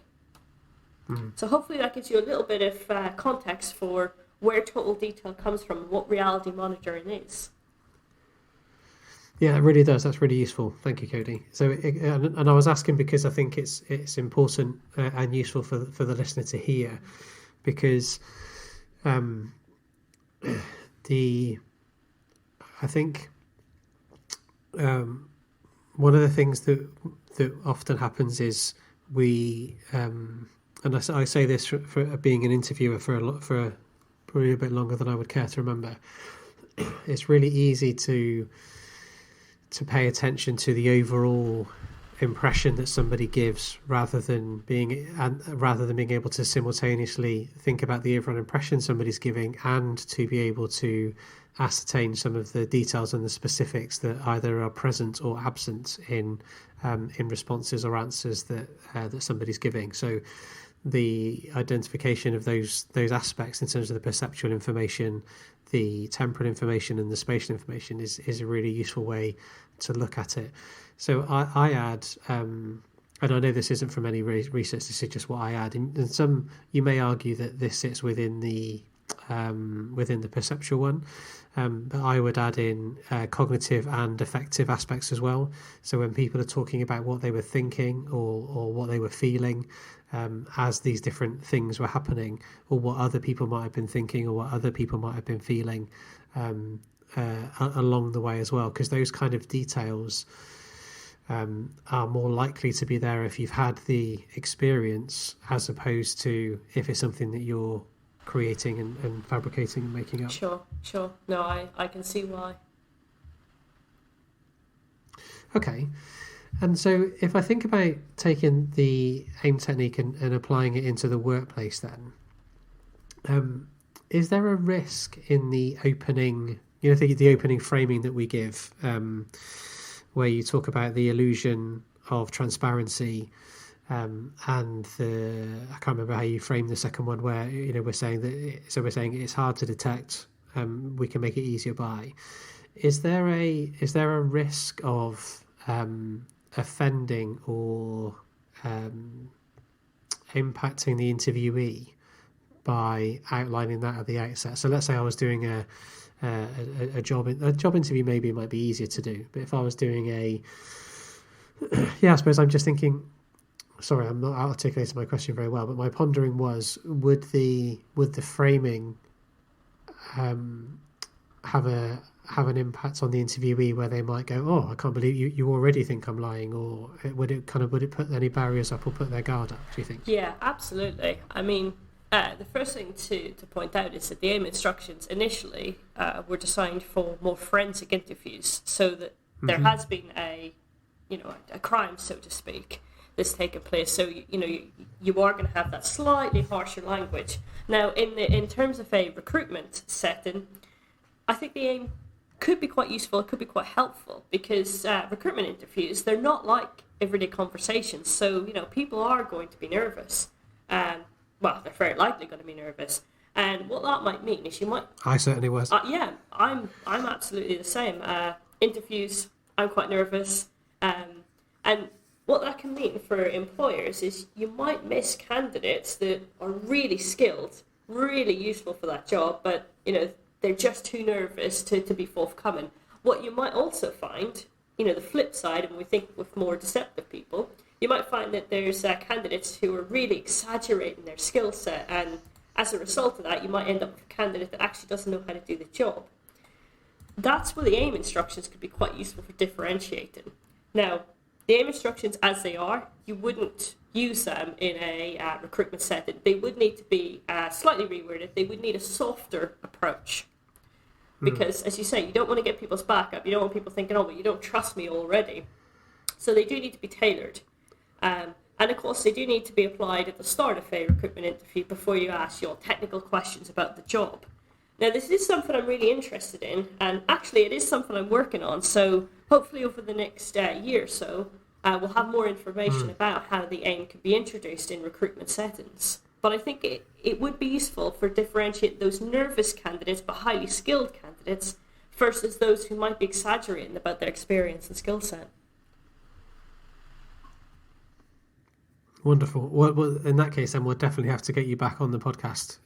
So hopefully that gives you a little bit of context for where total detail comes from and what reality monitoring is. Yeah, it really does. That's really useful. Thank you, Cody. So, and I was asking because I think it's important and useful for the listener to hear, because I think one of the things that often happens is we and I say this for being an interviewer for probably a bit longer than I would care to remember. It's really easy to pay attention to the overall impression that somebody gives rather than being able to simultaneously think about the overall impression somebody's giving and to be able to ascertain some of the details and the specifics that either are present or absent in responses or answers that somebody's giving. So the identification of those aspects in terms of the perceptual information, the temporal information and the spatial information is a really useful way to look at it. So I add, and I know this isn't from any research, this is just what I add. And some, you may argue that this sits within the perceptual one, but I would add in cognitive and affective aspects as well. So when people are talking about what they were thinking or what they were feeling as these different things were happening, or what other people might have been thinking or what other people might have been feeling along the way as well, because those kind of details are more likely to be there if you've had the experience, as opposed to if it's something that you're creating and fabricating and making up. Sure. No, I can see why. Okay. And so if I think about taking the AIM technique and applying it into the workplace then, is there a risk in the opening, the opening framing that we give, where you talk about the illusion of transparency, and I can't remember how you frame the second one, where we're saying it's hard to detect, we can make it easier by. Is there a risk of offending or impacting the interviewee by outlining that at the outset. So let's say I was doing a job interview, maybe it might be easier to do. But if I was doing I suppose I'm just thinking. Sorry, I'm not articulating my question very well. But my pondering was: would the framing have an impact on the interviewee, where they might go, "Oh, I can't believe you already think I'm lying," or would it put any barriers up or put their guard up? Do you think? Yeah, absolutely. I mean, the first thing to point out is that the AIM instructions initially were designed for more forensic interviews, so that there has been a crime, so to speak, that's taken place. So you are going to have that slightly harsher language. Now, in terms of a recruitment setting, I think the AIM could be quite useful. It could be quite helpful, because recruitment interviews, they're not like everyday conversations. So people are going to be nervous. Well, they're very likely going to be nervous. And what that might mean is you might... I certainly was. Yeah, I'm absolutely the same. Interviews, I'm quite nervous. And what that can mean for employers is you might miss candidates that are really skilled, really useful for that job, but, they're just too nervous to be forthcoming. What you might also find, the flip side, and we think with more deceptive people, you might find that there's candidates who are really exaggerating their skill set, and as a result of that, you might end up with a candidate that actually doesn't know how to do the job. That's where the AIM instructions could be quite useful for differentiating. Now, the AIM instructions as they are, you wouldn't use them in a recruitment setting. They would need to be slightly reworded. They would need a softer approach. Because, as you say, you don't want to get people's back up. You don't want people thinking, oh, but you don't trust me already. So they do need to be tailored. And, of course, they do need to be applied at the start of a recruitment interview before you ask your technical questions about the job. Now, this is something I'm really interested in, and actually it is something I'm working on. So hopefully over the next year or so, we'll have more information about how the AIM could be introduced in recruitment settings. But I think it would be useful for differentiate those nervous candidates but highly skilled candidates versus those who might be exaggerating about their experience and skill set. Wonderful. Well, in that case, then we'll definitely have to get you back on the podcast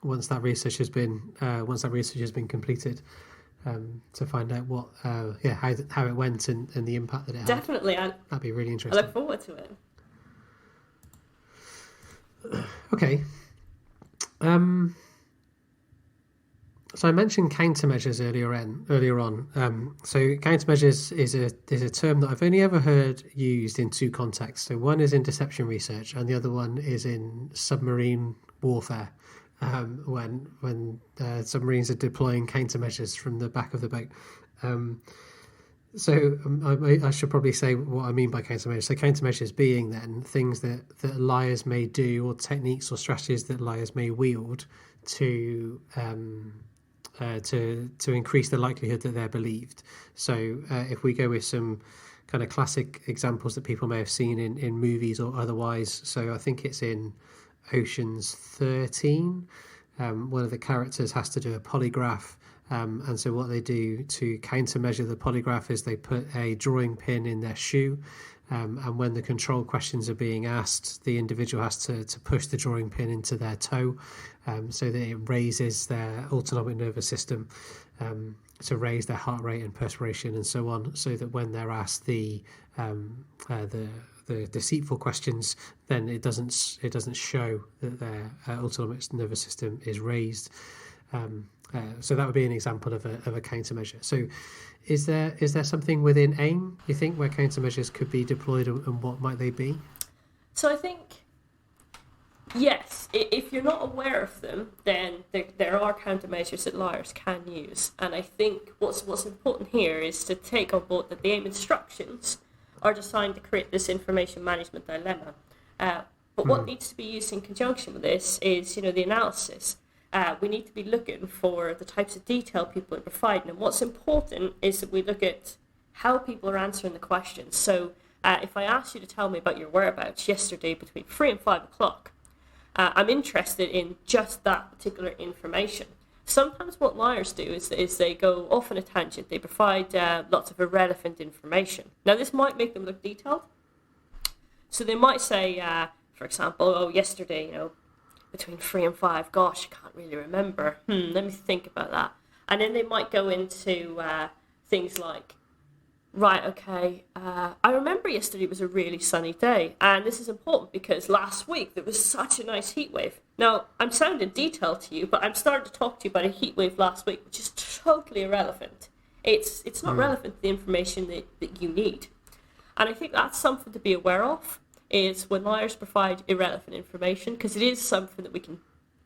once that research has been completed, to find out what how it went and the impact that it had. Definitely, that'd be really interesting. I look forward to it. Okay. So I mentioned countermeasures earlier on. So countermeasures is a term that I've only ever heard used in two contexts. So one is in deception research, and the other one is in submarine warfare, when submarines are deploying countermeasures from the back of the boat. I should probably say what I mean by countermeasures. So countermeasures being then things that liars may do, or techniques or strategies that liars may wield to increase the likelihood that they're believed. So if we go with some kind of classic examples that people may have seen in movies or otherwise. So I think it's in Ocean's 13. One of the characters has to do a polygraph. And so what they do to countermeasure the polygraph is they put a drawing pin in their shoe. And when the control questions are being asked, the individual has to push the drawing pin into their toe, so that it raises their autonomic nervous system, to raise their heart rate and perspiration and so on, so that when they're asked the deceitful questions, then it doesn't show that their autonomic nervous system is raised. So that would be an example of a countermeasure. So is there something within AIM, you think, where countermeasures could be deployed, and what might they be? So I think, yes, if you're not aware of them, then there are countermeasures that liars can use. And I think what's important here is to take on board that the AIM instructions are designed to create this information management dilemma. But what needs to be used in conjunction with this is, the analysis. We need to be looking for the types of detail people are providing. And what's important is that we look at how people are answering the questions. So if I ask you to tell me about your whereabouts yesterday between 3 and 5 o'clock, I'm interested in just that particular information. Sometimes what liars do is they go off on a tangent. They provide lots of irrelevant information. Now, this might make them look detailed. So they might say, for example, yesterday, between 3 and 5. Gosh, I can't really remember. Let me think about that. And then they might go into things like, right, okay, I remember yesterday was a really sunny day, and this is important because last week there was such a nice heat wave. Now, I'm sounding detailed to you, but I'm starting to talk to you about a heat wave last week, which is totally irrelevant. It's not relevant to the information that you need. And I think that's something to be aware of, is when liars provide irrelevant information, because it is something that we can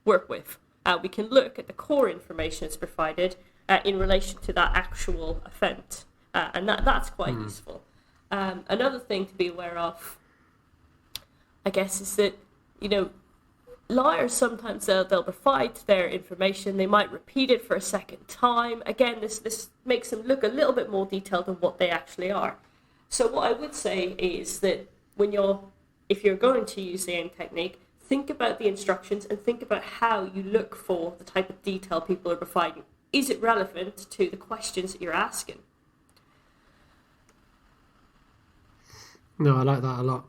work with. We can look at the core information that's provided in relation to that actual event. And that's quite useful. Another thing to be aware of, I guess, is that, liars sometimes they'll provide their information. They might repeat it for a second time. Again, this makes them look a little bit more detailed than what they actually are. So what I would say is that if you're going to use the AIM technique, think about the instructions and think about how you look for the type of detail people are providing. Is it relevant to the questions that you're asking? No, I like that a lot,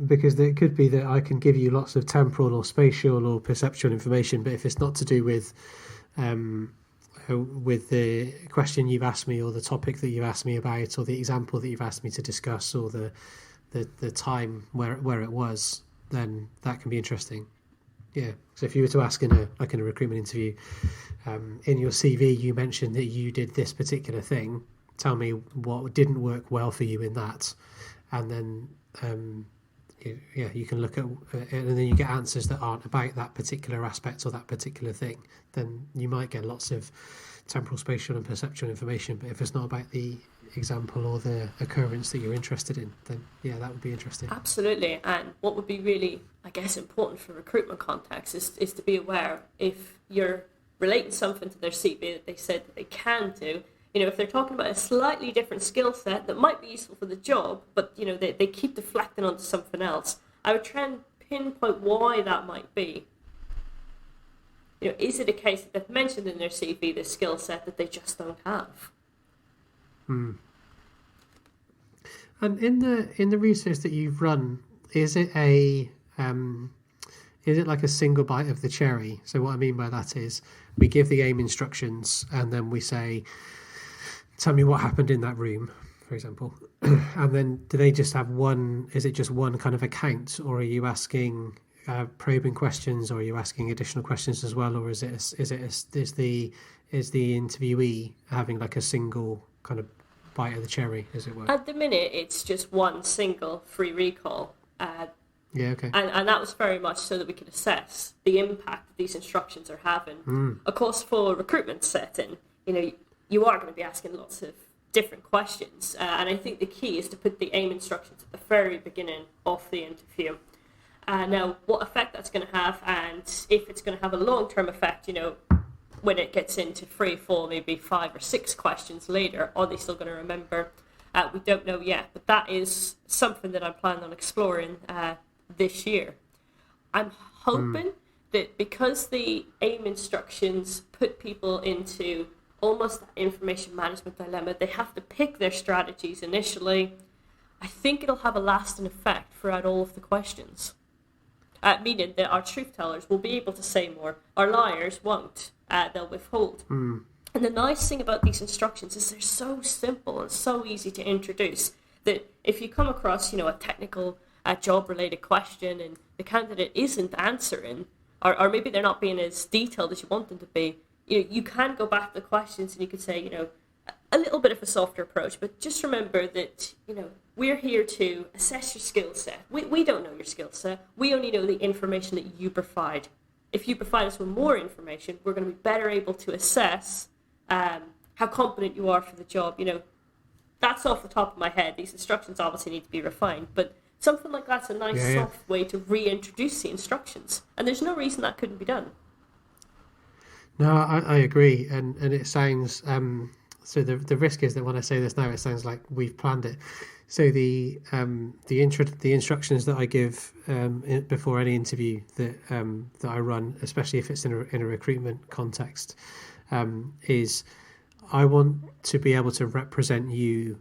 because it could be that I can give you lots of temporal or spatial or perceptual information, but if it's not to do with the question you've asked me, or the topic that you've asked me about, or the example that you've asked me to discuss, or the time where it was, then that can be interesting. Yeah. So if you were to ask in a recruitment interview, in your CV you mentioned that you did this particular thing. Tell me what didn't work well for you in that. And then, you can look at it, and then you get answers that aren't about that particular aspect or that particular thing. Then you might get lots of temporal, spatial, and perceptual information. But if it's not about the example or the occurrence that you're interested in, then that would be interesting. Absolutely. And what would be really, I guess, important for recruitment context is to be aware if you're relating something to their CV that they said that they can do. If they're talking about a slightly different skill set that might be useful for the job, but, they keep deflecting onto something else, I would try and pinpoint why that might be. Is it a case that they've mentioned in their CV this skill set that they just don't have? And in the research that you've run, is it like a single bite of the cherry? So what I mean by that is we give the AIM instructions and then we say, tell me what happened in that room, for example. And then do they just have is it just one kind of account, or are you asking probing questions, or are you asking additional questions as well, or is the interviewee having like a single kind of bite of the cherry, as it were? At the minute, it's just one single free recall. Okay. And that was very much so that we could assess the impact that these instructions are having. Of course, for a recruitment setting, you are going to be asking lots of different questions. And I think the key is to put the AIM instructions at the very beginning of the interview. Now, what effect that's going to have, and if it's going to have a long-term effect, when it gets into 3, 4, maybe 5 or 6 questions later, are they still going to remember? We don't know yet, but that is something that I'm planning on exploring this year. I'm hoping that because the AIM instructions put people into almost that information management dilemma, they have to pick their strategies initially. I think it'll have a lasting effect throughout all of the questions. Meaning that our truth tellers will be able to say more, our liars won't. They'll withhold. And the nice thing about these instructions is they're so simple and so easy to introduce that if you come across, a technical job-related question and the candidate isn't answering, or maybe they're not being as detailed as you want them to be, you can go back to the questions and you could say, a little bit of a softer approach, but just remember that, we're here to assess your skill set. We don't know your skill set. We only know the information that you provide. If you provide us with more information, we're going to be better able to assess how competent you are for the job. That's off the top of my head. These instructions obviously need to be refined, but something like that's a nice soft way to reintroduce the instructions. And there's no reason that couldn't be done. No, I agree, and it sounds so the risk is that when I say this now, it sounds like we've planned it. So the instructions that I give before any interview that I run, especially if it's in a recruitment context, is I want to be able to represent you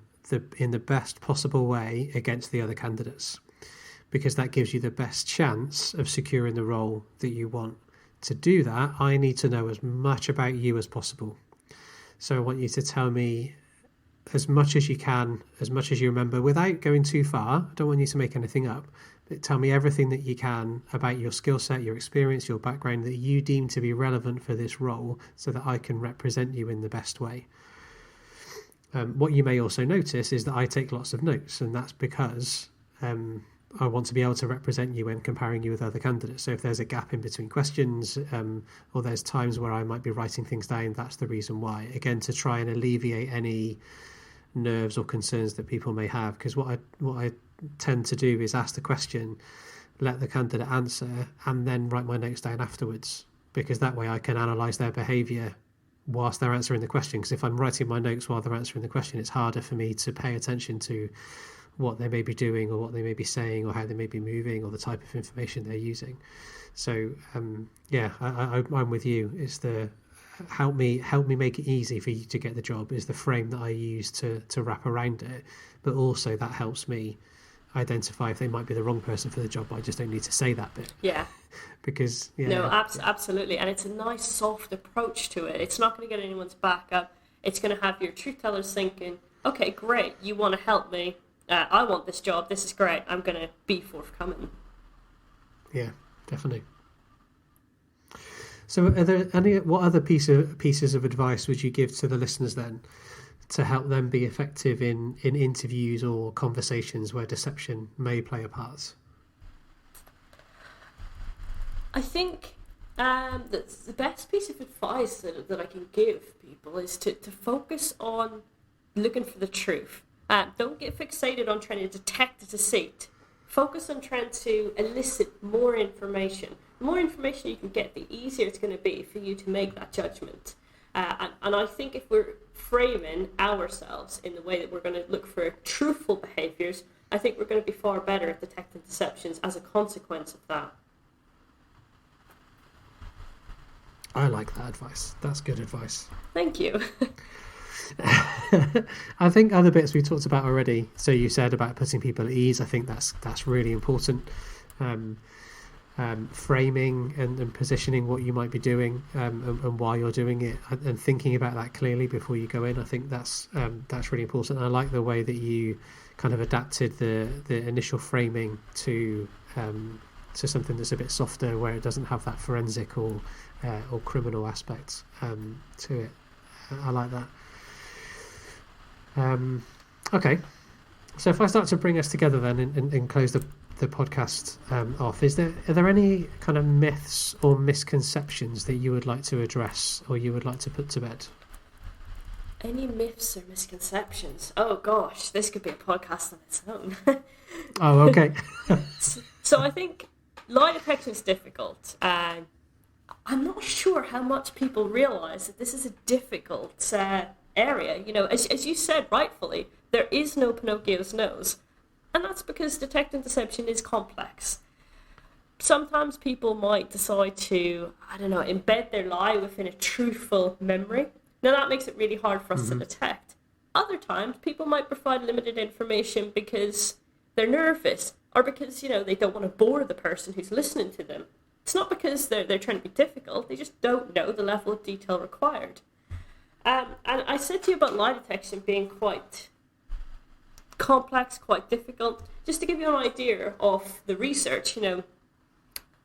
in the best possible way against the other candidates, because that gives you the best chance of securing the role that you want. To do that, I need to know as much about you as possible. So I want you to tell me as much as you can, as much as you remember, without going too far. I don't want you to make anything up, but tell me everything that you can about your skill set, your experience, your background that you deem to be relevant for this role, so that I can represent you in the best way. What you may also notice is that I take lots of notes, and that's because I want to be able to represent you when comparing you with other candidates. So if there's a gap in between questions, or there's times where I might be writing things down, that's the reason why. Again, to try and alleviate any nerves or concerns that people may have, because what I tend to do is ask the question, let the candidate answer, and then write my notes down afterwards, because that way I can analyse their behaviour whilst they're answering the question. Because if I'm writing my notes while they're answering the question, it's harder for me to pay attention to what they may be doing, or what they may be saying, or how they may be moving, or the type of information they're using. So I'm with you. It's the help me make it easy for you to get the job is the frame that I use to wrap around it. But also that helps me identify if they might be the wrong person for the job. But I just don't need to say that bit. Yeah. Because absolutely, and it's a nice soft approach to it. It's not going to get anyone's back up. It's going to have your truth tellers thinking, okay, great, you want to help me. I want this job. This is great. I'm going to be forthcoming. Yeah, definitely. So are there what other pieces of advice would you give to the listeners then to help them be effective in interviews or conversations where deception may play a part? I think that the best piece of advice that I can give people is to focus on looking for the truth. Don't get fixated on trying to detect a deceit. Focus on trying to elicit more information. The more information you can get, the easier it's going to be for you to make that judgment. And I think if we're framing ourselves in the way that we're going to look for truthful behaviours, I think we're going to be far better at detecting deceptions as a consequence of that. I like that advice. That's good advice. Thank you. I think other bits we talked about already. So you said about putting people at ease. I think that's really important. Framing and positioning what you might be doing and why you're doing it, and thinking about that clearly before you go in. I think that's really important. And I like the way that you kind of adapted the initial framing to something that's a bit softer, where it doesn't have that forensic or criminal aspect to it. I like that. Okay, so if I start to bring us together then and close the podcast off, are there any kind of myths or misconceptions that you would like to address or you would like to put to bed? Any myths or misconceptions? Oh gosh, this could be a podcast on its own. Oh, okay. So I think lie detection is difficult. I'm not sure how much people realise that this is a difficult area. You know, as you said rightfully, there is no Pinocchio's nose. And that's because detecting deception is complex. Sometimes people might decide to, embed their lie within a truthful memory. Now that makes it really hard for us to detect. Other times, people might provide limited information because they're nervous, or because, they don't want to bore the person who's listening to them. It's not because they're trying to be difficult, they just don't know the level of detail required. And I said to you about lie detection being quite complex, quite difficult. Just to give you an idea of the research,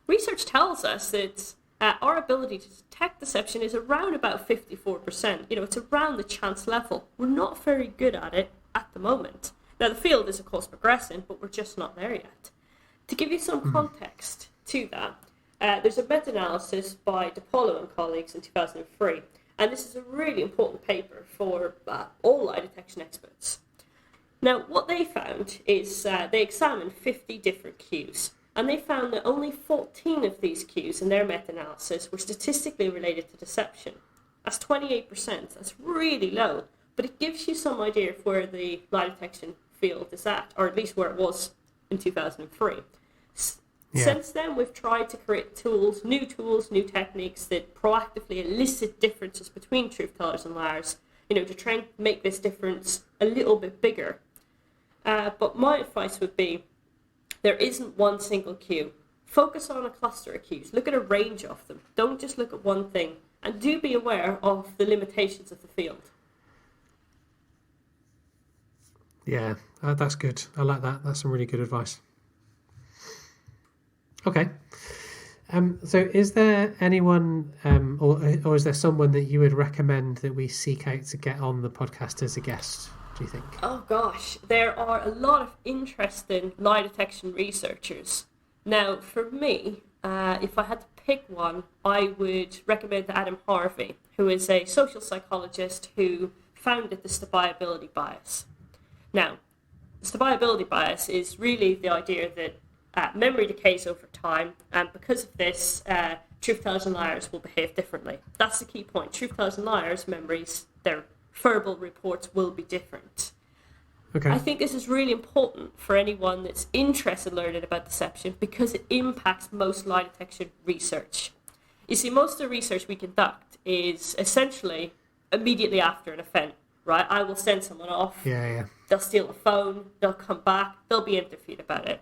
research tells us that our ability to detect deception is around about 54%. It's around the chance level. We're not very good at it at the moment. Now, the field is, of course, progressing, but we're just not there yet. To give you some context to that, there's a meta-analysis by DePaulo and colleagues in 2003, and this is a really important paper for all lie detection experts. Now, what they found is they examined 50 different cues, and they found that only 14 of these cues in their meta-analysis were statistically related to deception. That's 28%. That's really low, but it gives you some idea of where the lie detection field is at, or at least where it was in 2003. Yeah. Since then, we've tried to create new techniques that proactively elicit differences between truth tellers and liars, to try and make this difference a little bit bigger. But my advice would be, There isn't one single cue. Focus on a cluster of cues. Look at a range of them. Don't just look at one thing. And do be aware of the limitations of the field. Yeah, that's good. I like that. That's some really good advice. Okay. So is there anyone or is there someone that you would recommend that we seek out to get on the podcast as a guest, do you think? Oh gosh, there are a lot of interesting lie detection researchers. Now, for me, if I had to pick one, I would recommend Adam Harvey, who is a social psychologist who founded the stability bias. Now, the stability bias is really the idea that memory decays over time, and because of this, truth-tellers and liars will behave differently. That's the key point. Truth-tellers and liars' memories, their verbal reports will be different. Okay. I think this is really important for anyone that's interested in learning about deception because it impacts most lie detection research. You see, most of the research we conduct is essentially immediately after an event, right? I will send someone off. Yeah. They'll steal a phone. They'll come back. They'll be interviewed about it.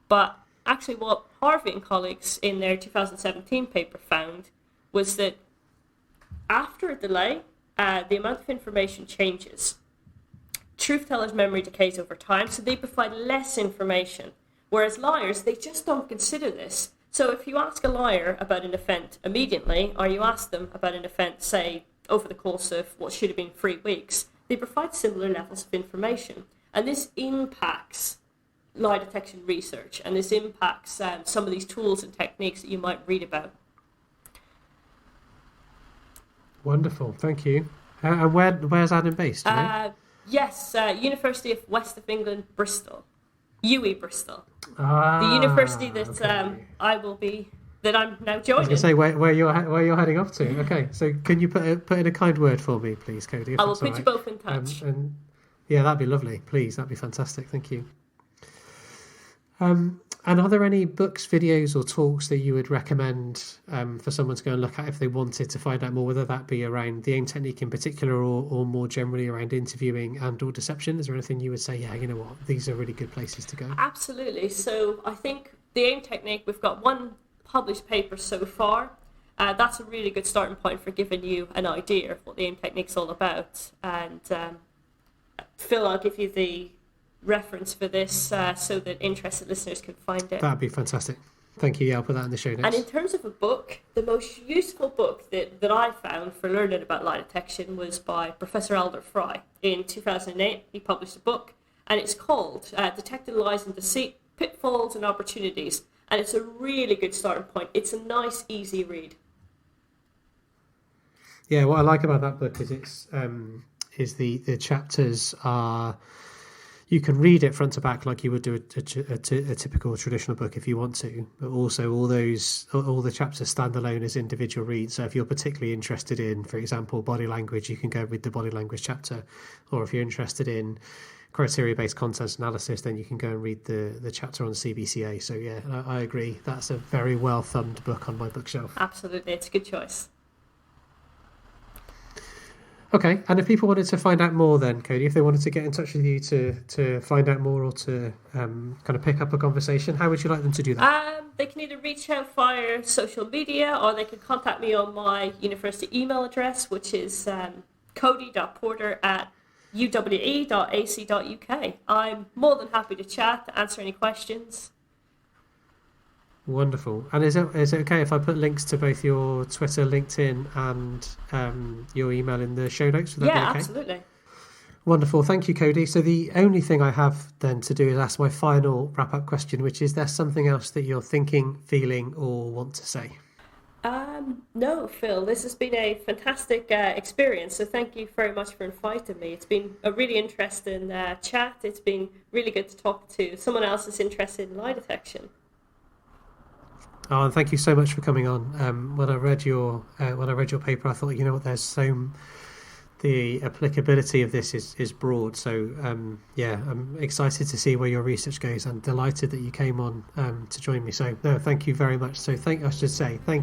But actually what Harvey and colleagues in their 2017 paper found was that after a delay, the amount of information changes. Truth-tellers' memory decays over time, so they provide less information. Whereas liars, they just don't consider this. So if you ask a liar about an event immediately, or you ask them about an event, say, over the course of what should have been 3 weeks, they provide similar levels of information. And this impacts lie detection research, and this impacts some of these tools and techniques that you might read about. Wonderful, thank you. And where's Adam based? Yes, University of West of England, Bristol, UE Bristol, the university that that I'm now joining. I was going to say where you're heading off to. Okay, so can you put in a kind word for me, please, Cody? I will put you both in touch. And yeah, that'd be lovely. Please, that'd be fantastic. Thank you. And are there any books, videos, or talks that you would recommend for someone to go and look at if they wanted to find out more, whether that be around the AIM technique in particular or more generally around interviewing and or deception? Is there anything you would say, yeah, you know what, these are really good places to go? Absolutely. So I think the AIM technique, we've got one published paper so far. That's a really good starting point for giving you an idea of what the AIM technique's all about. And Phil, I'll give you the reference for this so that interested listeners can find it. That'd be fantastic. Thank you. Yeah, I'll put that in the show notes. And in terms of a book, the most useful book that I found for learning about lie detection was by Professor Alder Fry. In 2008, he published a book, and it's called Detecting Lies and Deceit, Pitfalls and Opportunities. And it's a really good starting point. It's a nice, easy read. Yeah, what I like about that book is the chapters are... You can read it front to back like you would do a typical traditional book if you want to, but also all the chapters stand alone as individual reads. So if you're particularly interested in, for example, body language, you can go read the body language chapter, or if you're interested in criteria-based content analysis, then you can go and read the chapter on CBCA. So yeah, I agree. That's a very well-thumbed book on my bookshelf. Absolutely, it's a good choice. Okay, and if people wanted to find out more then, Cody, if they wanted to get in touch with you to find out more or to kind of pick up a conversation, how would you like them to do that? They can either reach out via social media or they can contact me on my university email address, which is cody.porter@uwe.ac.uk. I'm more than happy to chat, to answer any questions. Wonderful. And is it okay if I put links to both your Twitter, LinkedIn, and your email in the show notes? Would that be okay? Absolutely. Wonderful. Thank you, Cody. So the only thing I have then to do is ask my final wrap-up question, which is there something else that you're thinking, feeling, or want to say? No, Phil, this has been a fantastic experience, so thank you very much for inviting me. It's been a really interesting chat. It's been really good to talk to someone else that's interested in lie detection. Oh, and thank you so much for coming on. When I read your paper, I thought, you know what, the applicability of this is broad. So yeah, I'm excited to see where your research goes. I'm delighted that you came on to join me. So no, thank you very much. So thank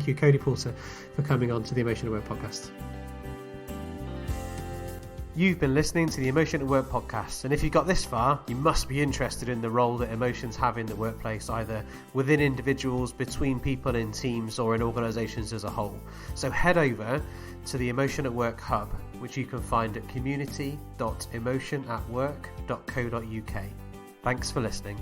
you, Cody Porter, for coming on to the Emotional Web podcast. You've been listening to the Emotion at Work podcast, and if you got this far, you must be interested in the role that emotions have in the workplace, either within individuals, between people in teams, or in organisations as a whole. So head over to the Emotion at Work hub, which you can find at community.emotionatwork.co.uk. Thanks for listening.